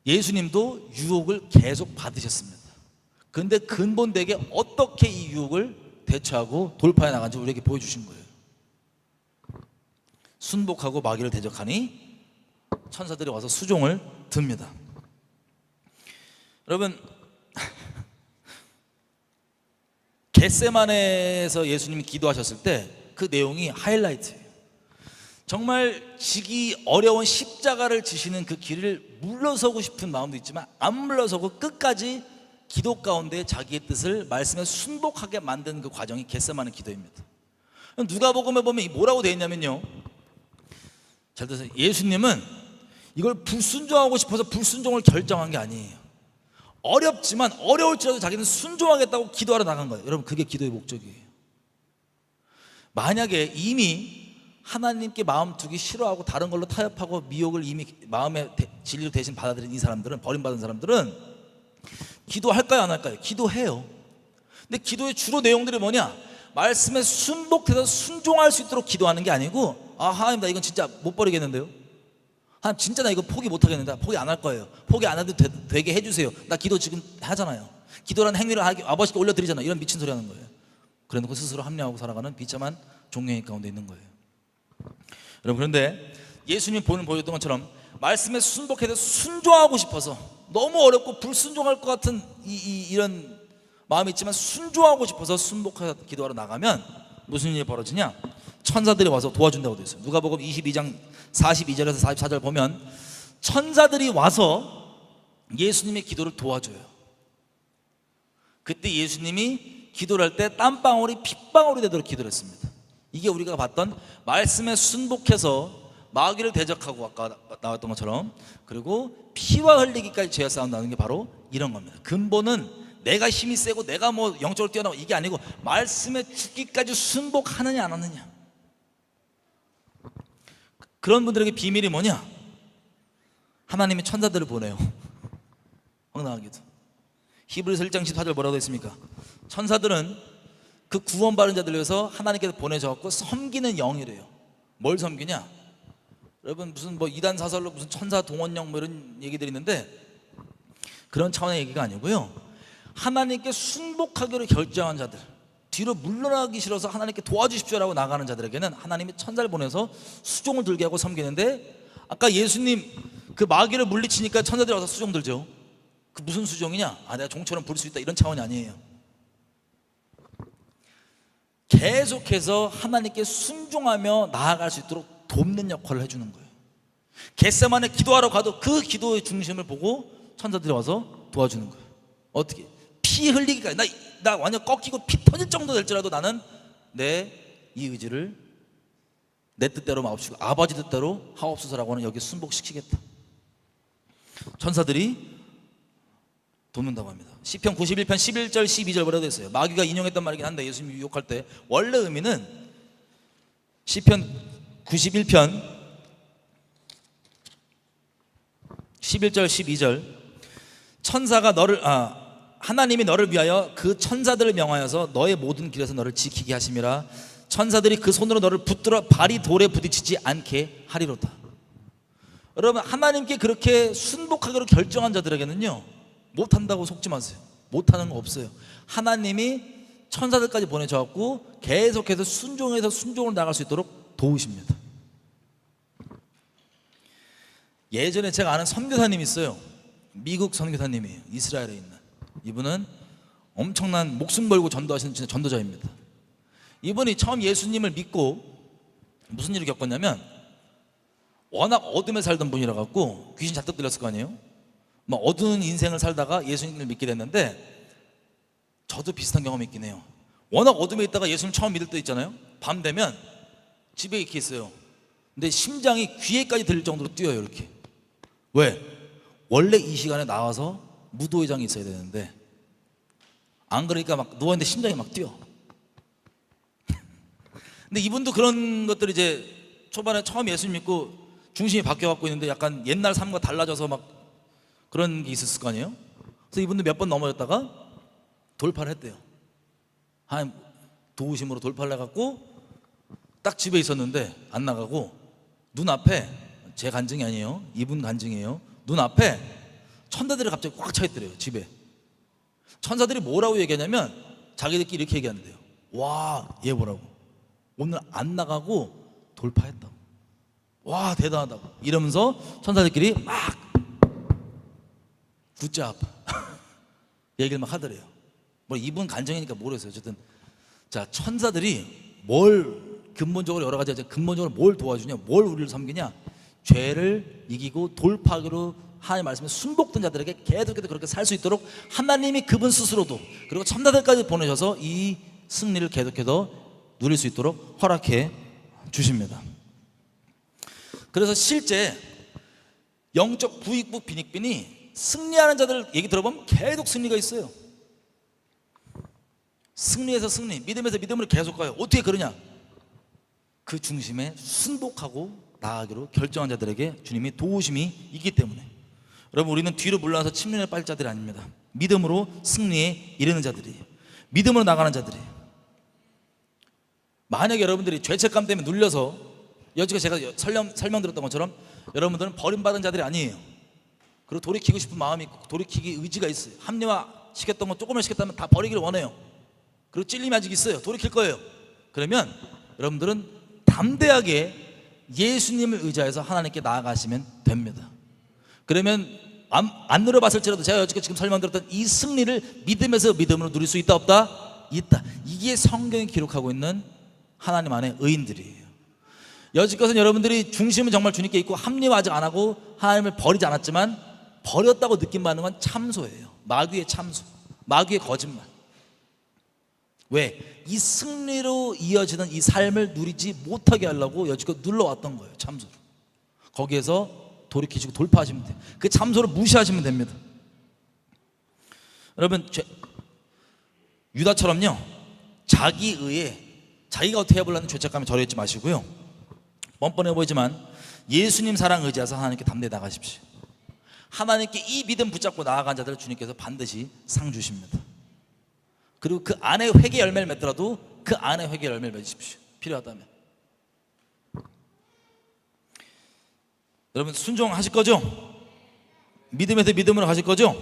[SPEAKER 1] 예수님도 유혹을 계속 받으셨습니다. 그런데 근본되게 어떻게 이 유혹을 대처하고 돌파해 나간지 우리에게 보여주신 거예요. 순복하고 마귀를 대적하니 천사들이 와서 수종을 듭니다. 여러분, 겟세마네에서 예수님이 기도하셨을 때 그 내용이 하이라이트예요. 정말 지기 어려운 십자가를 지시는 그 길을 물러서고 싶은 마음도 있지만 안 물러서고 끝까지 기도 가운데 자기의 뜻을 말씀에 순복하게 만든 그 과정이 겟세마네 기도입니다. 누가복음에 보면 뭐라고 되어 있냐면요, 잘 들으세요. 예수님은 이걸 불순종하고 싶어서 불순종을 결정한 게 아니에요. 어렵지만 어려울지라도 자기는 순종하겠다고 기도하러 나간 거예요. 여러분, 그게 기도의 목적이에요. 만약에 이미 하나님께 마음 두기 싫어하고 다른 걸로 타협하고 미혹을 이미 마음의 진리로 대신 받아들인 이 사람들은, 버림받은 사람들은 기도할까요 안 할까요? 기도해요. 근데 기도의 주로 내용들이 뭐냐? 말씀에 순복해서 순종할 수 있도록 기도하는 게 아니고, 아 하나님 나 이건 진짜 못 버리겠는데요, 하나님 진짜 나 이거 포기 못 하겠는데 포기 안 할 거예요, 포기 안 해도 되게 해주세요, 나 기도 지금 하잖아요, 기도라는 행위를 아버지께 올려드리잖아요, 이런 미친 소리 하는 거예요. 그래놓고 스스로 합리화하고 살아가는 비참한 종교인 가운데 있는 거예요. 여러분, 그런데 예수님 본을 보여줬던 것처럼 말씀에 순복해서 순종하고 싶어서 너무 어렵고 불순종할 것 같은 이런 마음이 있지만 순종하고 싶어서 순복해서 기도하러 나가면 무슨 일이 벌어지냐? 천사들이 와서 도와준다고 되어 있어요. 누가복음 22장 42절에서 44절 보면 천사들이 와서 예수님의 기도를 도와줘요. 그때 예수님이 기도를 할 때 땀방울이 핏방울이 되도록 기도를 했습니다. 이게 우리가 봤던 말씀에 순복해서 마귀를 대적하고 아까 나왔던 것처럼, 그리고 피와 흘리기까지 죄와 싸운다는 게 바로 이런 겁니다. 근본은 내가 힘이 세고 내가 뭐 영적으로 뛰어나고 이게 아니고 말씀에 죽기까지 순복하느냐 안 하느냐. 그런 분들에게 비밀이 뭐냐? 하나님이 천사들을 보내요. 황당하게도 히브리서 1장 14절 뭐라고 했습니까? 천사들은 그 구원받은 자들을 위해서 하나님께서 보내셔갖고 섬기는 영이래요. 뭘 섬기냐? 여러분, 무슨 뭐 이단 사설로 무슨 천사 동원령 뭐 이런 얘기들이 있는데 그런 차원의 얘기가 아니고요, 하나님께 순복하기로 결정한 자들, 뒤로 물러나기 싫어서 하나님께 도와주십시오라고 나가는 자들에게는 하나님이 천사를 보내서 수종을 들게 하고 섬기는데, 아까 예수님 그 마귀를 물리치니까 천사들이 와서 수종 들죠. 그 무슨 수종이냐? 아 내가 종처럼 부를 수 있다 이런 차원이 아니에요. 계속해서 하나님께 순종하며 나아갈 수 있도록 돕는 역할을 해주는 거예요. 겟세마네 기도하러 가도 그 기도의 중심을 보고 천사들이 와서 도와주는 거예요. 어떻게? 피 흘리기까지, 나 완전 꺾이고 피 터질 정도 될지라도 나는 내 이 의지를 내 뜻대로 마옵시고 아버지 뜻대로 하옵소서라고 하는 여기 순복시키겠다. 천사들이 돕는다고 합니다. 시편 91편 11절 12절 뭐라고 했어요? 마귀가 인용했던 말이긴 한데 예수님이 유혹할 때 원래 의미는 시편 91편 11절 12절 천사가 하나님이 너를 위하여 그 천사들을 명하여서 너의 모든 길에서 너를 지키게 하심이라. 천사들이 그 손으로 너를 붙들어 발이 돌에 부딪히지 않게 하리로다. 여러분, 하나님께 그렇게 순복하기로 결정한 자들에게는요 못한다고 속지 마세요. 못하는 거 없어요. 하나님이 천사들까지 보내셔갖고 계속해서 순종해서 순종을 나갈 수 있도록 도우십니다. 예전에 제가 아는 선교사님이 있어요. 미국 선교사님이에요. 이스라엘에 있는. 이분은 엄청난 목숨 걸고 전도하시는 진짜 전도자입니다. 이분이 처음 예수님을 믿고 무슨 일을 겪었냐면, 워낙 어둠에 살던 분이라 갖고 귀신 잔뜩 들렸을 거 아니에요. 막 어두운 인생을 살다가 예수님을 믿게 됐는데, 저도 비슷한 경험이 있긴 해요. 워낙 어둠에 있다가 예수님 처음 믿을 때 있잖아요. 밤 되면 집에 이렇게 있어요. 근데 심장이 귀에까지 들릴 정도로 뛰어요, 이렇게. 왜? 원래 이 시간에 나와서 무도회장이 있어야 되는데, 안 그러니까 막 누워있는데 심장이 막 뛰어. 근데 이분도 그런 것들이 이제 초반에 처음 예수님 믿고 중심이 바뀌어갖고 있는데, 약간 옛날 삶과 달라져서 막 그런 게 있었을 거 아니에요. 그래서 이분도 몇 번 넘어졌다가 돌파를 했대요. 하나님 도우심으로 돌파를 해갖고 딱 집에 있었는데 안 나가고, 눈앞에, 제 간증이 아니에요, 이분 간증이에요, 눈앞에 천사들이 갑자기 꽉 차 있더래요, 집에. 천사들이 뭐라고 얘기하냐면 자기들끼리 이렇게 얘기한대요. 와, 얘 뭐라고, 오늘 안 나가고 돌파했다고. 와, 대단하다고 이러면서 천사들끼리 막 굿잡 얘기를 막 하더래요. 뭐 이분 간증이니까 모르겠어요. 어쨌든 자, 천사들이 뭘 근본적으로, 여러 가지 근본적으로 뭘 도와주냐, 뭘 우리를 섬기냐, 죄를 이기고 돌파하기로 하나님 말씀에 순복된 자들에게 계속해서 그렇게 살 수 있도록 하나님이 그분 스스로도, 그리고 천사들까지 보내셔서 이 승리를 계속해서 누릴 수 있도록 허락해 주십니다. 그래서 실제 영적 부익부 빈익빈이 승리하는 자들 얘기 들어보면 계속 승리가 있어요. 승리에서 승리, 믿음에서 믿음으로 계속 가요. 어떻게 그러냐? 그 중심에 순복하고 나아가기로 결정한 자들에게 주님이 도우심이 있기 때문에. 여러분, 우리는 뒤로 물러나서 침륜에 빠질 자들이 아닙니다. 믿음으로 승리에 이르는 자들이에요. 믿음으로 나가는 자들이에요. 만약에 여러분들이 죄책감 때문에 눌려서, 여지껏 제가 설명드렸던 것처럼 여러분들은 버림받은 자들이 아니에요. 그리고 돌이키고 싶은 마음이 있고 돌이키기 의지가 있어요. 합리화 시켰던 거 조금만 시켰다면 다 버리기를 원해요. 그리고 찔림이 아직 있어요. 돌이킬 거예요. 그러면 여러분들은 담대하게 예수님을 의지해서 하나님께 나아가시면 됩니다. 그러면 안 누려봤을지라도 제가 여지껏 지금 설명드렸던 이 승리를 믿음에서 믿음으로 누릴 수 있다 없다? 있다. 이게 성경이 기록하고 있는 하나님 안의 의인들이에요. 여지껏은 여러분들이 중심은 정말 주님께 있고 합리화 아직 안 하고 하나님을 버리지 않았지만, 버렸다고 느낌받는 건 참소예요. 마귀의 참소, 마귀의 거짓말. 왜? 이 승리로 이어지는 이 삶을 누리지 못하게 하려고 여지껏 눌러왔던 거예요, 참소로. 거기에서 돌이키시고 돌파하시면 돼요. 그 참소를 무시하시면 됩니다. 여러분, 유다처럼요, 자기 의에 자기가 어떻게 해보려는 죄책감에 절여 있지 마시고요, 뻔뻔해 보이지만 예수님 사랑 의지해서 하나님께 담대히 나가십시오. 하나님께 이 믿음 붙잡고 나아간 자들을 주님께서 반드시 상 주십니다. 그리고 그 안에 회개 열매를 맺더라도 그 안에 회개 열매를 맺으십시오, 필요하다면. 여러분, 순종하실 거죠? 믿음에서 믿음으로 가실 거죠?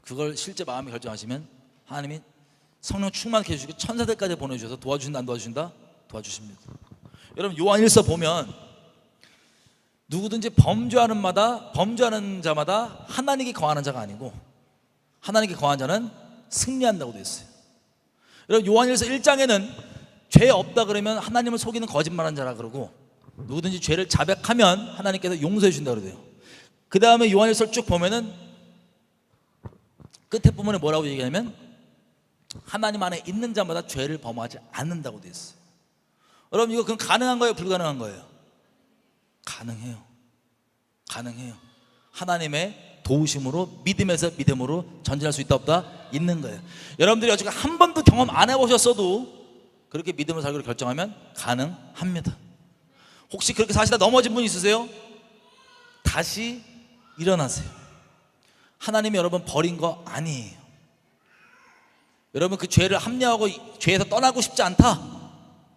[SPEAKER 1] 그걸 실제 마음에 결정하시면 하나님이 성령 충만케 해주시고 천사들까지 보내주셔서 도와주신다, 안 도와주신다? 도와주십니다. 여러분, 요한 1서 보면 누구든지 범죄하는 자마다 하나님께 거하는 자가 아니고 하나님께 거하는 자는 승리한다고 되어 있어요. 여러분, 요한 1서 1장에는 죄 없다 그러면 하나님을 속이는 거짓말하는 자라 그러고, 누구든지 죄를 자백하면 하나님께서 용서해 준다 그러대요. 그 다음에 요한 1서를 쭉 보면은 끝에 부분에 뭐라고 얘기하냐면 하나님 안에 있는 자마다 죄를 범하지 않는다고 되어 있어요. 여러분, 이거 그럼 가능한 거예요, 불가능한 거예요? 가능해요. 가능해요. 하나님의 도우심으로, 믿음에서 믿음으로 전진할 수 있다 없다? 있는 거예요. 여러분들이 아직 한 번도 경험 안 해보셨어도 그렇게 믿음을 살기로 결정하면 가능합니다. 혹시 그렇게 사시다 넘어진 분 있으세요? 다시 일어나세요. 하나님이 여러분 버린 거 아니에요. 여러분, 그 죄를 합리화하고 죄에서 떠나고 싶지 않다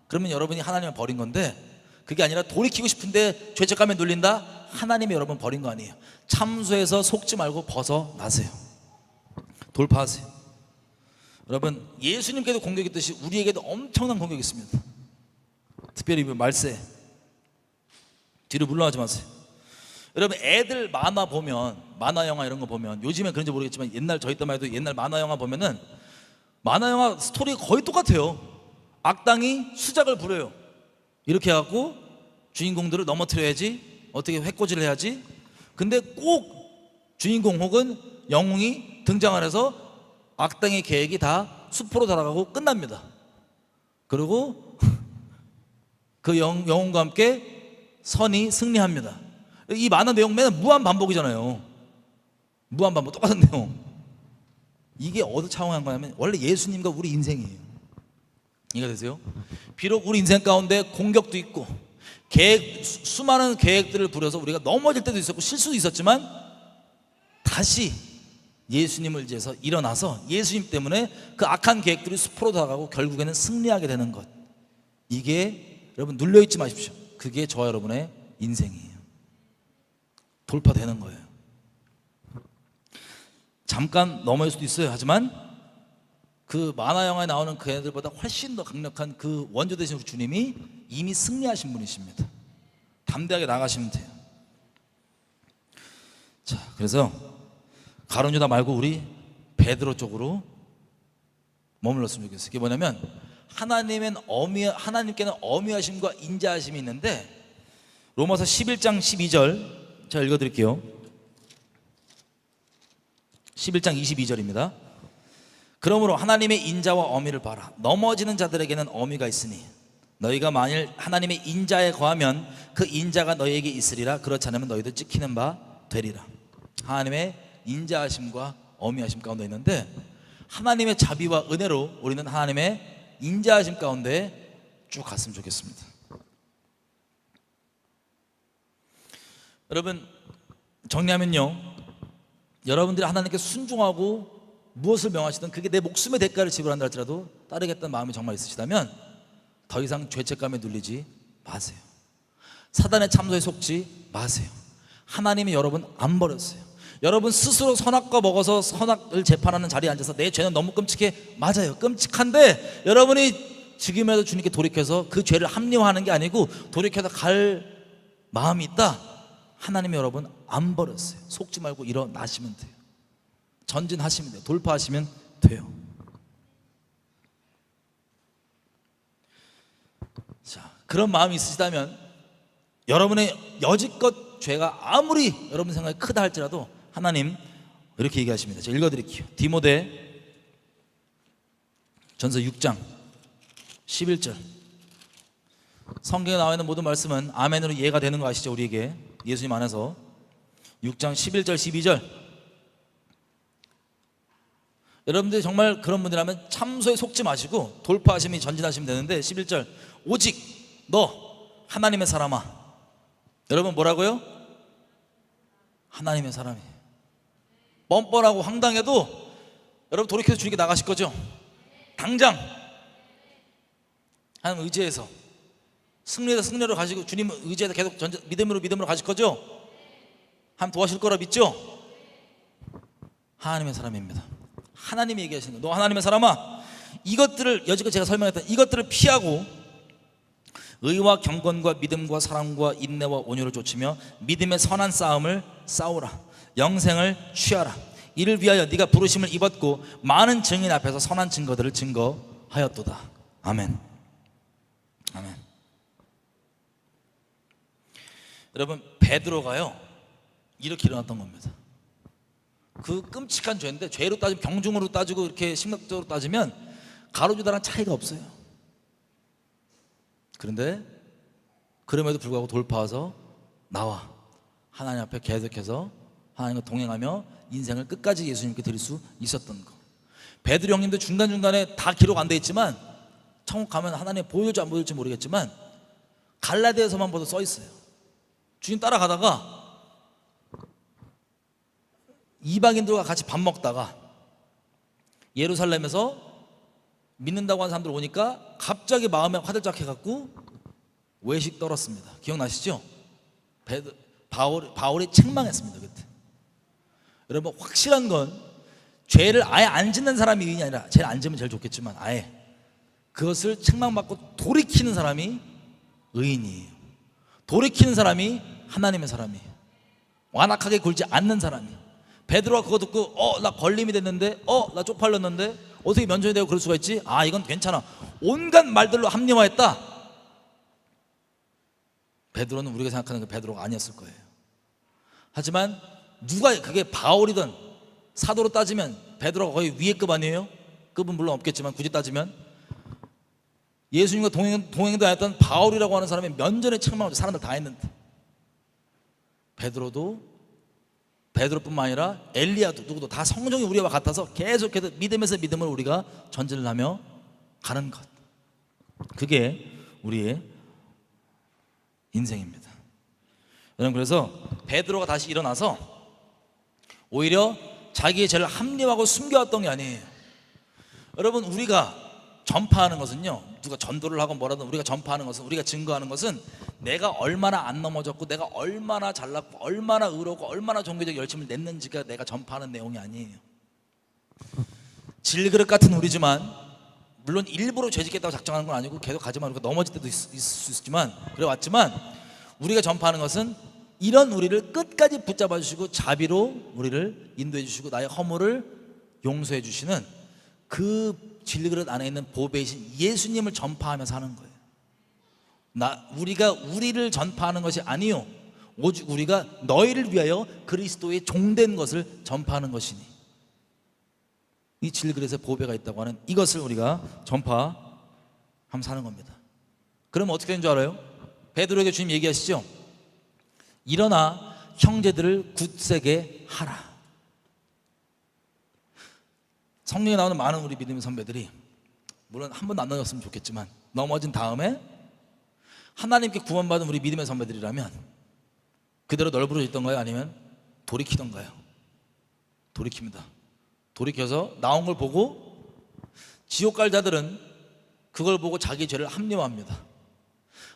[SPEAKER 1] 그러면 여러분이 하나님을 버린 건데, 그게 아니라 돌이키고 싶은데 죄책감에 눌린다? 하나님이 여러분 버린 거 아니에요. 참소해서 속지 말고 벗어나세요. 돌파하세요. 여러분, 예수님께도 공격이 있듯이 우리에게도 엄청난 공격이 있습니다. 특별히 말세, 뒤로 물러나지 마세요. 여러분, 애들 만화 보면, 만화 영화 이런 거 보면, 요즘에 그런지 모르겠지만 옛날 저희 때만 해도 옛날 만화 영화 보면은 만화 영화 스토리가 거의 똑같아요. 악당이 수작을 부려요. 이렇게 해갖고 주인공들을 넘어뜨려야지, 어떻게 해코지를 해야지. 근데 꼭 주인공 혹은 영웅이 등장을 해서 악당의 계획이 다 수포로 돌아가고 끝납니다. 그리고 그 영웅과 함께 선이 승리합니다. 이 만화 내용 맨날 무한 반복이잖아요. 무한 반복, 똑같은 내용. 이게 어디 차원한 거냐면 원래 예수님과 우리 인생이에요. 이해가 되세요? 비록 우리 인생 가운데 공격도 있고 수많은 계획들을 부려서 우리가 넘어질 때도 있었고 실수도 있었지만 다시 예수님을 의지해서 일어나서 예수님 때문에 그 악한 계획들이 수포로 다가가고 결국에는 승리하게 되는 것. 이게 여러분 눌려있지 마십시오. 그게 저와 여러분의 인생이에요. 돌파되는 거예요. 잠깐 넘어질 수도 있어요. 하지만 그 만화 영화에 나오는 그 애들보다 훨씬 더 강력한 그 원조 되신 우리 주님이 이미 승리하신 분이십니다. 담대하게 나가시면 돼요. 자, 그래서 가룟 유다 말고 우리 베드로 쪽으로 머물렀으면 좋겠어요. 그게 뭐냐면 하나님께는 어미하심과 인자하심이 있는데 로마서 11장 12절 제가 읽어드릴게요. 11장 22절입니다. 그러므로 하나님의 인자와 어미를 봐라. 넘어지는 자들에게는 어미가 있으니 너희가 만일 하나님의 인자에 거하면 그 인자가 너희에게 있으리라. 그렇지 않으면 너희도 찍히는 바 되리라. 하나님의 인자하심과 어미하심 가운데 있는데 하나님의 자비와 은혜로 우리는 하나님의 인자하심 가운데 쭉 갔으면 좋겠습니다. 여러분 정리하면요, 여러분들이 하나님께 순종하고 무엇을 명하시든 그게 내 목숨의 대가를 지불한다 할지라도 따르겠다는 마음이 정말 있으시다면 더 이상 죄책감에 눌리지 마세요. 사단의 참소에 속지 마세요. 하나님이 여러분 안 버렸어요. 여러분 스스로 선악과 먹어서 선악을 재판하는 자리에 앉아서 내 죄는 너무 끔찍해. 맞아요, 끔찍한데 여러분이 지금이라도 주님께 돌이켜서 그 죄를 합리화하는 게 아니고 돌이켜서 갈 마음이 있다. 하나님이 여러분 안 버렸어요. 속지 말고 일어나시면 돼요. 전진하시면 돼요. 돌파하시면 돼요. 자, 그런 마음이 있으시다면 여러분의 여지껏 죄가 아무리 여러분 생각이 크다 할지라도 하나님 이렇게 얘기하십니다. 제가 읽어드릴게요. 디모데 전서 6장 11절. 성경에 나와 있는 모든 말씀은 아멘으로 이해가 되는 거 아시죠? 우리에게 예수님 안에서. 6장 11절 12절. 여러분들이 정말 그런 분이라면 참소에 속지 마시고 돌파하시면 전진하시면 되는데 11절 오직 너 하나님의 사람아. 여러분 뭐라고요? 하나님의 사람이에요. 뻔뻔하고 황당해도 여러분 돌이켜서 주님께 나가실 거죠? 당장 하나님 의지해서 승리에서 승리로 가시고 주님 의지해서 계속 믿음으로 가실 거죠? 하나님 도와실 거라 믿죠? 하나님의 사람입니다. 하나님이 얘기하시는 거예요. 너 하나님의 사람아, 이것들을 여지껏 제가 설명했던 이것들을 피하고 의와 경건과 믿음과 사랑과 인내와 온유를 좇으며 믿음의 선한 싸움을 싸우라. 영생을 취하라. 이를 위하여 네가 부르심을 입었고 많은 증인 앞에서 선한 증거들을 증거하였도다. 아멘. 아멘. 여러분 베드로가요 이렇게 일어났던 겁니다. 그 끔찍한 죄인데 죄로 따지면 경중으로 따지고 이렇게 심각적으로 따지면 가룟 유다랑 차이가 없어요. 그런데 그럼에도 불구하고 돌파해서 나와 하나님 앞에 계속해서 하나님과 동행하며 인생을 끝까지 예수님께 드릴 수 있었던 거. 베드로 형님도 중간중간에 다 기록 안 돼 있지만 천국 가면 하나님 보여줄지 안 보여줄지 모르겠지만 갈라디아서만 봐도 써 있어요. 주님 따라가다가 이방인들과 같이 밥 먹다가 예루살렘에서 믿는다고 하는 사람들 오니까 갑자기 마음에 화들짝 해갖고 외식 떨었습니다. 기억나시죠? 바울이 책망했습니다. 그때. 여러분 확실한 건 죄를 아예 안 짓는 사람이 의인이 아니라 죄를 안 지으면 제일 좋겠지만 아예 그것을 책망받고 돌이키는 사람이 의인이에요. 돌이키는 사람이 하나님의 사람이에요. 완악하게 굴지 않는 사람이에요. 베드로가 그거 듣고 나 걸림이 됐는데 나 쪽팔렸는데 어떻게 면전이 되고 그럴 수가 있지? 아, 이건 괜찮아. 온갖 말들로 합리화했다. 베드로는 우리가 생각하는 그 베드로가 아니었을 거예요. 하지만 누가 그게 바울이든 사도로 따지면 베드로가 거의 위의 급 아니에요? 급은 물론 없겠지만 굳이 따지면 예수님과 동행도 안 했던 바울이라고 하는 사람이 면전에 책망을 사람들 다 했는데 베드로뿐만 아니라 엘리야도 누구도 다 성정이 우리와 같아서 계속해서 믿음에서 믿음을 우리가 전진을 하며 가는 것, 그게 우리의 인생입니다. 여러분, 그래서 베드로가 다시 일어나서 오히려 자기의 죄를 합리화하고 숨겨왔던 게 아니에요. 여러분, 우리가 전파하는 것은요, 누가 전도를 하건 뭐라든 우리가 전파하는 것은, 우리가 증거하는 것은 내가 얼마나 안 넘어졌고 내가 얼마나 잘났고 얼마나 의롭고 얼마나 종교적 열심을 냈는지가 내가 전파하는 내용이 아니에요. 질그릇 같은 우리지만, 물론 일부러 죄짓겠다고 작정하는 건 아니고 계속 가지만 우리가 넘어질 때도 있을 수 있지만, 그래 왔지만 우리가 전파하는 것은 이런 우리를 끝까지 붙잡아 주시고 자비로 우리를 인도해 주시고 나의 허물을 용서해 주시는 그 질그릇 안에 있는 보배이신 예수님을 전파하며 사는 거예요. 우리가 우리를 전파하는 것이 아니요, 오직 우리가 너희를 위하여 그리스도의 종된 것을 전파하는 것이니, 이 질그릇에 보배가 있다고 하는 이것을 우리가 전파하며 사는 겁니다. 그러면 어떻게 되는 줄 알아요? 베드로에게 주님 얘기하시죠. 일어나 형제들을 굳세게 하라. 성경에 나오는 많은 우리 믿음의 선배들이, 물론 한 번도 안 넘어졌으면 좋겠지만, 넘어진 다음에 하나님께 구원받은 우리 믿음의 선배들이라면 그대로 널브러졌던가요? 아니면 돌이키던가요? 돌이킵니다. 돌이켜서 나온 걸 보고, 지옥 갈 자들은 그걸 보고 자기 죄를 합리화합니다.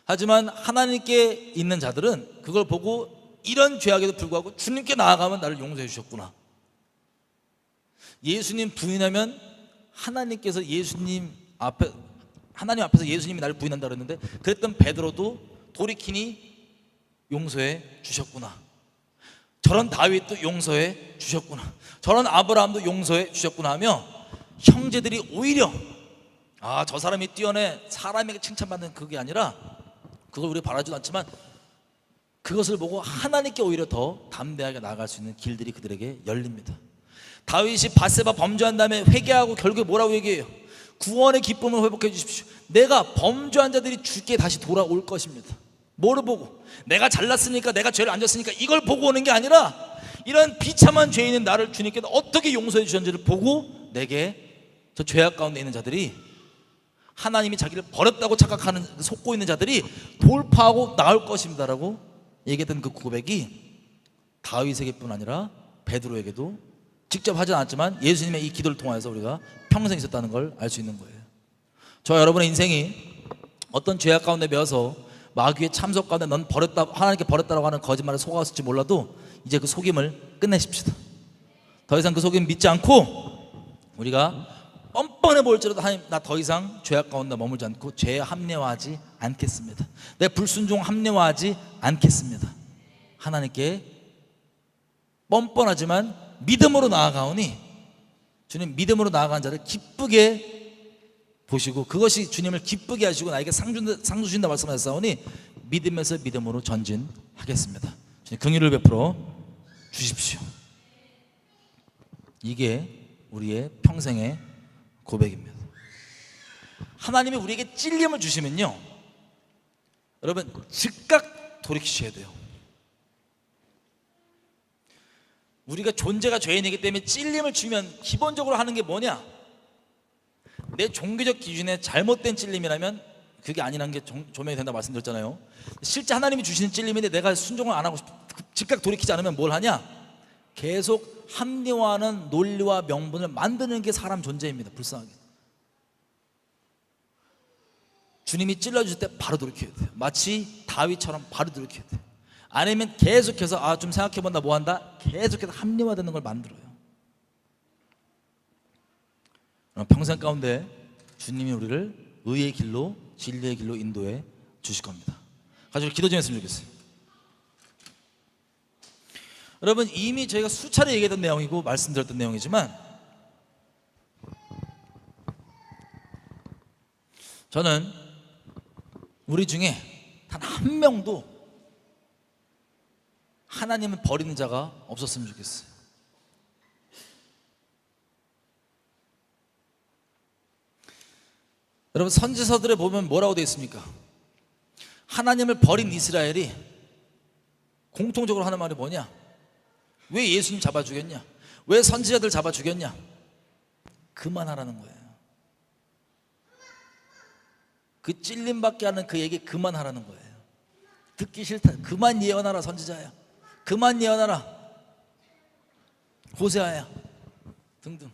[SPEAKER 1] 하지만 하나님께 있는 자들은 그걸 보고 이런 죄악에도 불구하고 주님께 나아가면 나를 용서해 주셨구나. 예수님 부인하면 하나님께서 하나님 앞에서 예수님이 나를 부인한다 그랬는데, 그랬던 베드로도 돌이키니 용서해 주셨구나. 저런 다윗도 용서해 주셨구나. 저런 아브라함도 용서해 주셨구나 하며 형제들이 오히려, 아, 저 사람이 뛰어내, 사람에게 칭찬받는 그게 아니라, 그걸 우리가 바라지도 않지만 그것을 보고 하나님께 오히려 더 담대하게 나아갈 수 있는 길들이 그들에게 열립니다. 다윗이 밧세바 범죄한 다음에 회개하고 결국에 뭐라고 얘기해요? 구원의 기쁨을 회복해 주십시오. 내가 범죄한 자들이 주께 다시 돌아올 것입니다. 뭐를 보고? 내가 잘났으니까, 내가 죄를 안 졌으니까 이걸 보고 오는 게 아니라, 이런 비참한 죄인인 나를 주님께서 어떻게 용서해 주셨는지를 보고 내게, 저 죄악 가운데 있는 자들이, 하나님이 자기를 버렸다고 착각하는, 속고 있는 자들이 돌파하고 나올 것입니다라고 얘기했던 그 고백이 다윗에게뿐 아니라 베드로에게도 직접 하진 않았지만 예수님의 이 기도를 통해서 우리가 평생 있었다는 걸 알 수 있는 거예요. 저와 여러분의 인생이 어떤 죄악 가운데 매어서 마귀의 참석 가운데 넌 버렸다, 하나님께 버렸다라고 하는 거짓말에 속았을지 몰라도 이제 그 속임을 끝내십시다. 더 이상 그 속임 믿지 않고 우리가 뻔뻔해 보일지라도, 하나님, 나 더 이상 죄악 가운데 머물지 않고 죄에 합리화하지 않겠습니다. 내 불순종 합리화하지 않겠습니다. 하나님께 뻔뻔하지만 믿음으로 나아가오니, 주님, 믿음으로 나아간 자를 기쁘게 보시고 그것이 주님을 기쁘게 하시고 나에게 상 주신다 말씀하셨사오니 믿음에서 믿음으로 전진하겠습니다. 주님, 긍휼을 베풀어 주십시오. 이게 우리의 평생의 고백입니다. 하나님이 우리에게 찔림을 주시면요, 여러분, 즉각 돌이키셔야 돼요. 우리가 존재가 죄인이기 때문에 찔림을 주면 기본적으로 하는 게 뭐냐? 내 종교적 기준에 잘못된 찔림이라면 그게 아니라는 게 조명이 된다고 말씀드렸잖아요. 실제 하나님이 주시는 찔림인데 내가 순종을 안 하고 즉각 돌이키지 않으면 뭘 하냐? 계속 합리화하는 논리와 명분을 만드는 게 사람 존재입니다. 불쌍하게. 주님이 찔러주실 때 바로 돌이켜야 돼요. 마치 다윗처럼 바로 돌이켜야 돼요. 아니면 계속해서 좀 생각해본다, 뭐한다, 계속해서 합리화되는 걸 만들어요. 평생 가운데 주님이 우리를 의의 길로, 진리의 길로 인도해 주실 겁니다. 가지고 기도 좀 했으면 좋겠어요. 여러분, 이미 저희가 수차례 얘기했던 내용이고 말씀드렸던 내용이지만, 저는 우리 중에 단 한 명도 하나님을 버리는 자가 없었으면 좋겠어요. 여러분, 선지서들에 보면 뭐라고 되어 있습니까? 하나님을 버린 이스라엘이 공통적으로 하는 말이 뭐냐? 왜 예수님 잡아 죽였냐? 왜 선지자들 잡아 죽였냐? 그만하라는 거예요. 그 찔림받게 하는 그 얘기 그만하라는 거예요. 듣기 싫다. 그만 예언하라. 선지자야, 그만 예언하라. 호세아야 등등.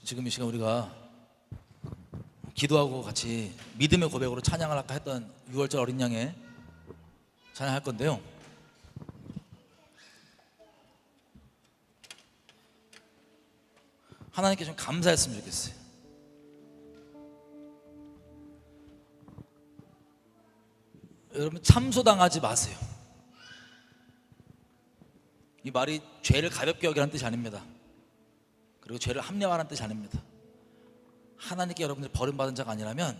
[SPEAKER 1] 지금 이 시간 우리가 기도하고 같이 믿음의 고백으로 찬양을 아까 했던 6월절 어린 양의 찬양할 건데요, 하나님께 좀 감사했으면 좋겠어요. 여러분, 참소당하지 마세요. 이 말이 죄를 가볍게 여기라는 뜻이 아닙니다. 그리고 죄를 합리화하는 뜻이 아닙니다. 하나님께 여러분들이 버림받은 자가 아니라면,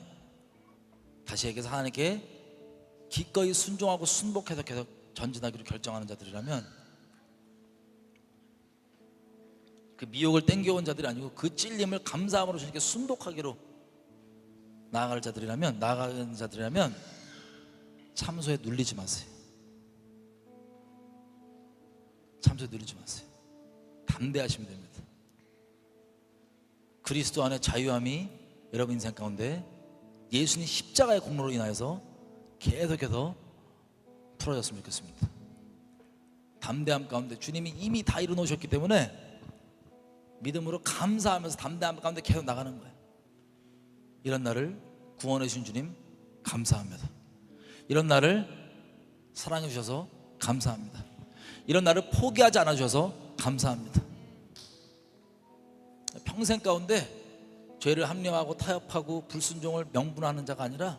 [SPEAKER 1] 다시 얘기해서 하나님께 기꺼이 순종하고 순복해서 계속 전진하기로 결정하는 자들이라면, 그 미혹을 땡겨온 자들이 아니고 그 찔림을 감사함으로 주님께 순복하기로 나아가는 자들이라면 참소에 눌리지 마세요. 참소에 눌리지 마세요. 담대하시면 됩니다. 그리스도 안에 자유함이 여러분 인생 가운데 예수님 십자가의 공로로 인하여서 계속해서 풀어졌으면 좋겠습니다. 담대함 가운데 주님이 이미 다 이루어놓으셨기 때문에 믿음으로 감사하면서 담대함 가운데 계속 나가는 거예요. 이런 나를 구원해 주신 주님 감사합니다. 이런 나를 사랑해 주셔서 감사합니다. 이런 나를 포기하지 않아 주셔서 감사합니다. 평생 가운데 죄를 합리화하고 타협하고 불순종을 명분하는 자가 아니라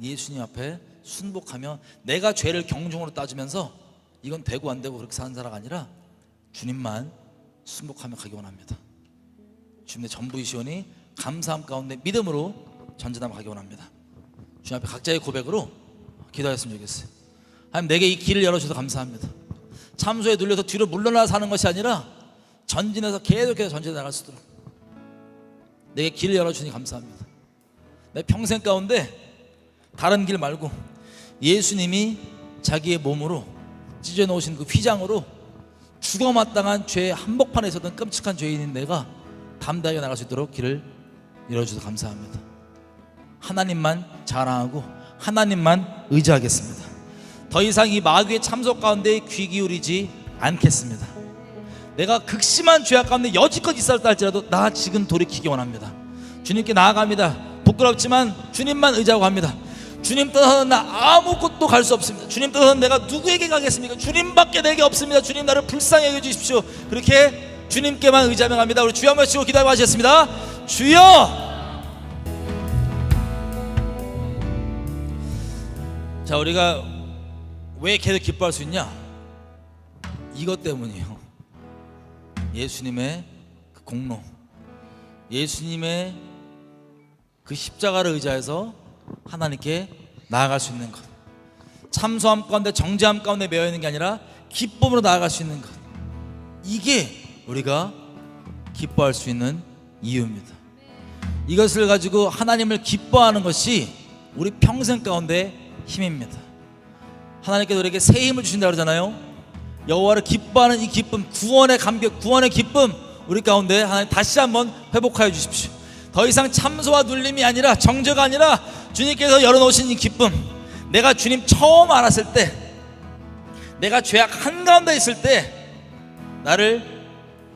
[SPEAKER 1] 예수님 앞에 순복하며 내가 죄를 경중으로 따지면서 이건 되고 안 되고 그렇게 사는 자가 아니라 주님만 순복하며 가기 원합니다. 주님의 전부이시오니 감사함 가운데 믿음으로 전진하며 가기 원합니다. 주님 앞에 각자의 고백으로 기도하였으면 좋겠어요. 하나님, 내게 이 길을 열어주셔서 감사합니다. 참소에 눌려서 뒤로 물러나 사는 것이 아니라 전진해서 계속해서 전진해 나갈 수 있도록 내게 길을 열어주니 감사합니다. 내 평생 가운데 다른 길 말고 예수님이 자기의 몸으로 찢어놓으신 그 휘장으로 죽어마땅한 죄의 한복판에 있었던 끔찍한 죄인인 내가 담대하게 나갈 수 있도록 길을 열어주셔서 감사합니다. 하나님만 자랑하고 하나님만 의지하겠습니다. 더 이상 이 마귀의 참소 가운데 귀 기울이지 않겠습니다. 내가 극심한 죄악 가운데 여지껏 있었다 할지라도 나 지금 돌이키기 원합니다. 주님께 나아갑니다. 부끄럽지만 주님만 의지하고 합니다. 주님 떠나서는 나 아무것도 갈 수 없습니다. 주님 떠나서는 내가 누구에게 가겠습니까? 주님밖에 내게 없습니다. 주님 나를 불쌍히 여겨주십시오. 그렇게 주님께만 의지하며 갑니다. 우리 주여 한번 치고 기도하고 하시겠습니다. 주여! 자, 우리가 왜 계속 기뻐할 수 있냐? 이것 때문이에요. 예수님의 그 공로, 예수님의 그 십자가를 의지해서 하나님께 나아갈 수 있는 것, 참소함 가운데 정죄함 가운데 매여 있는 게 아니라 기쁨으로 나아갈 수 있는 것, 이게 우리가 기뻐할 수 있는 이유입니다. 이것을 가지고 하나님을 기뻐하는 것이 우리 평생 가운데 힘입니다. 하나님께서 우리에게 새 힘을 주신다 그러잖아요. 여호와를 기뻐하는 이 기쁨, 구원의 감격, 구원의 기쁨 우리 가운데 하나님 다시 한번 회복하여 주십시오. 더 이상 참소와 눌림이 아니라, 정죄가 아니라 주님께서 열어놓으신 이 기쁨, 내가 주님 처음 알았을 때, 내가 죄악 한가운데 있을 때 나를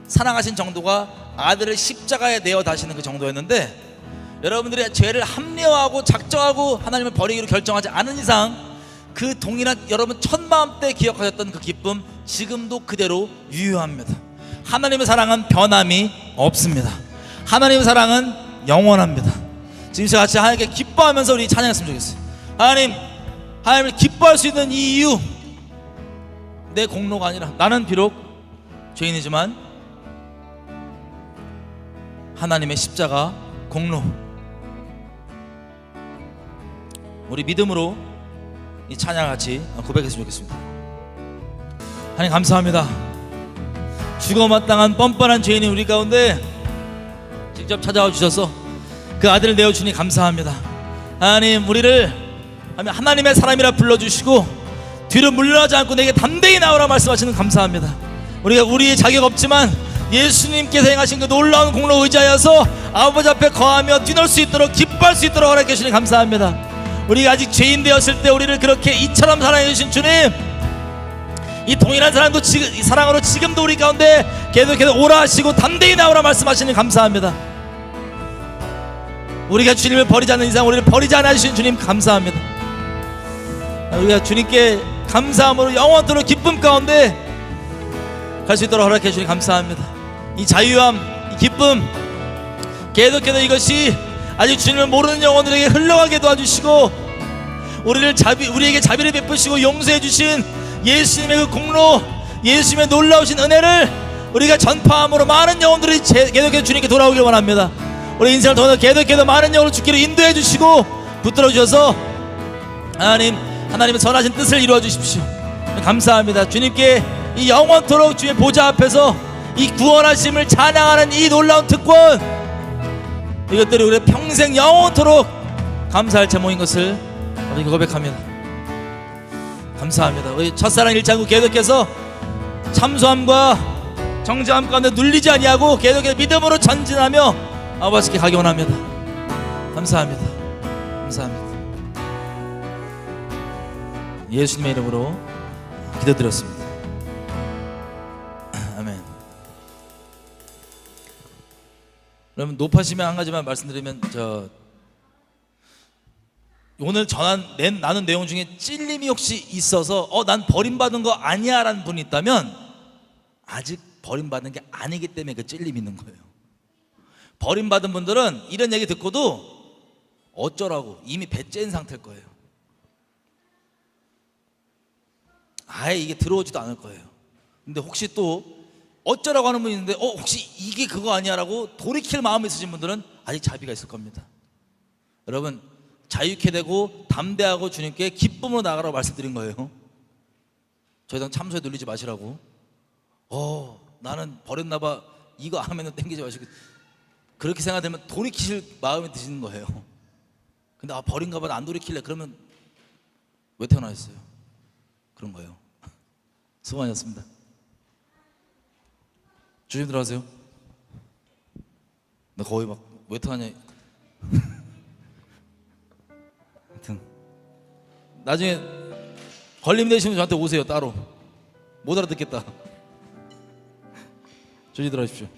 [SPEAKER 1] 사랑하신 정도가 아들을 십자가에 내어 다시는 그 정도였는데, 여러분들이 죄를 합리화하고 작정하고 하나님을 버리기로 결정하지 않은 이상 그 동일한 여러분 첫 마음 때 기억하셨던 그 기쁨 지금도 그대로 유효합니다. 하나님의 사랑은 변함이 없습니다. 하나님의 사랑은 영원합니다. 지금 같이 하나님께 기뻐하면서 우리 찬양했으면 좋겠어요. 하나님을 기뻐할 수 있는 이 이유, 내 공로가 아니라 나는 비록 죄인이지만 하나님의 십자가 공로, 우리 믿음으로 이 찬양 같이 고백했으면 좋겠습니다. 하나님 감사합니다. 죽어마땅한 뻔뻔한 죄인이 우리 가운데 직접 찾아와 주셔서 그 아들을 내어주니 감사합니다. 하나님, 우리를 하나님의 사람이라 불러주시고 뒤로 물러나지 않고 내게 담대히 나오라 말씀하시는 감사합니다. 우리가 우리의 자격 없지만 예수님께서 행하신 그 놀라운 공로 의지하여서 아버지 앞에 거하며 뛰놀 수 있도록 기뻐할 수 있도록 허락해 주시니 감사합니다. 우리가 아직 죄인 되었을 때 우리를 그렇게 이처럼 사랑해 주신 주님, 이 동일한 사랑으로 지금도 우리 가운데 계속해서 오라 하시고 담대히 나오라 말씀하시니 감사합니다. 우리가 주님을 버리지 않는 이상 우리를 버리지 않아 주신 주님 감사합니다. 우리가 주님께 감사함으로 영원토록 기쁨 가운데 갈 수 있도록 허락해 주시니 감사합니다. 이 자유함, 이 기쁨 계속해서 이것이 아직 주님을 모르는 영혼들에게 흘러가게 도와주시고 우리에게 자비를 베푸시고 용서해 주신 예수님의 그 공로, 예수님의 놀라우신 은혜를 우리가 전파함으로 많은 영혼들이 계속해서 주님께 돌아오길 원합니다. 우리 인생을 통해서 계속해서 많은 영혼을 주기를 인도해 주시고 붙들어 주셔서 하나님의 선하신 뜻을 이루어 주십시오. 감사합니다. 주님께 이 영원토록 주의 보좌 앞에서 이 구원하심을 찬양하는 이 놀라운 특권, 이것들이 우리 평생 영원토록 감사할 제목인 것을 고백합니다. 감사합니다. 우리 첫사랑 1장구 계속해서 참소함과 정죄함 가운데 눌리지 아니하고 계속해서 믿음으로 전진하며 아버지께 가기 원합니다. 감사합니다. 감사합니다. 예수님의 이름으로 기도드렸습니다. 아멘. 여러분, 높아지면 한 가지만 말씀드리면, 오늘 나눈 내용 중에 찔림이 혹시 있어서 난 버림받은 거 아니야 라는 분이 있다면 아직 버림받은 게 아니기 때문에 그 찔림이 있는 거예요. 버림받은 분들은 이런 얘기 듣고도 어쩌라고 이미 배째인 상태일 거예요. 아예 이게 들어오지도 않을 거예요. 근데 혹시 또 어쩌라고 하는 분이 있는데 혹시 이게 그거 아니야 라고 돌이킬 마음이 있으신 분들은 아직 자비가 있을 겁니다. 여러분, 자유케 되고 담대하고 주님께 기쁨으로 나가라고 말씀드린 거예요. 더 이상 참소에 눌리지 마시라고. 나는 버렸나 봐, 이거 하면은 땡기지 마시고, 그렇게 생각되면 돌이키실 마음이 드시는 거예요. 근데 버린가 봐, 안 돌이킬래. 그러면 왜 태어나셨어요? 그런 거예요. 수고 많으셨습니다. 조심 들어가세요. 나 거의 막 왜 태어나냐. 하여튼 나중에 걸림 되시면 저한테 오세요. 따로 못 알아듣겠다. 조심 들어가십시오.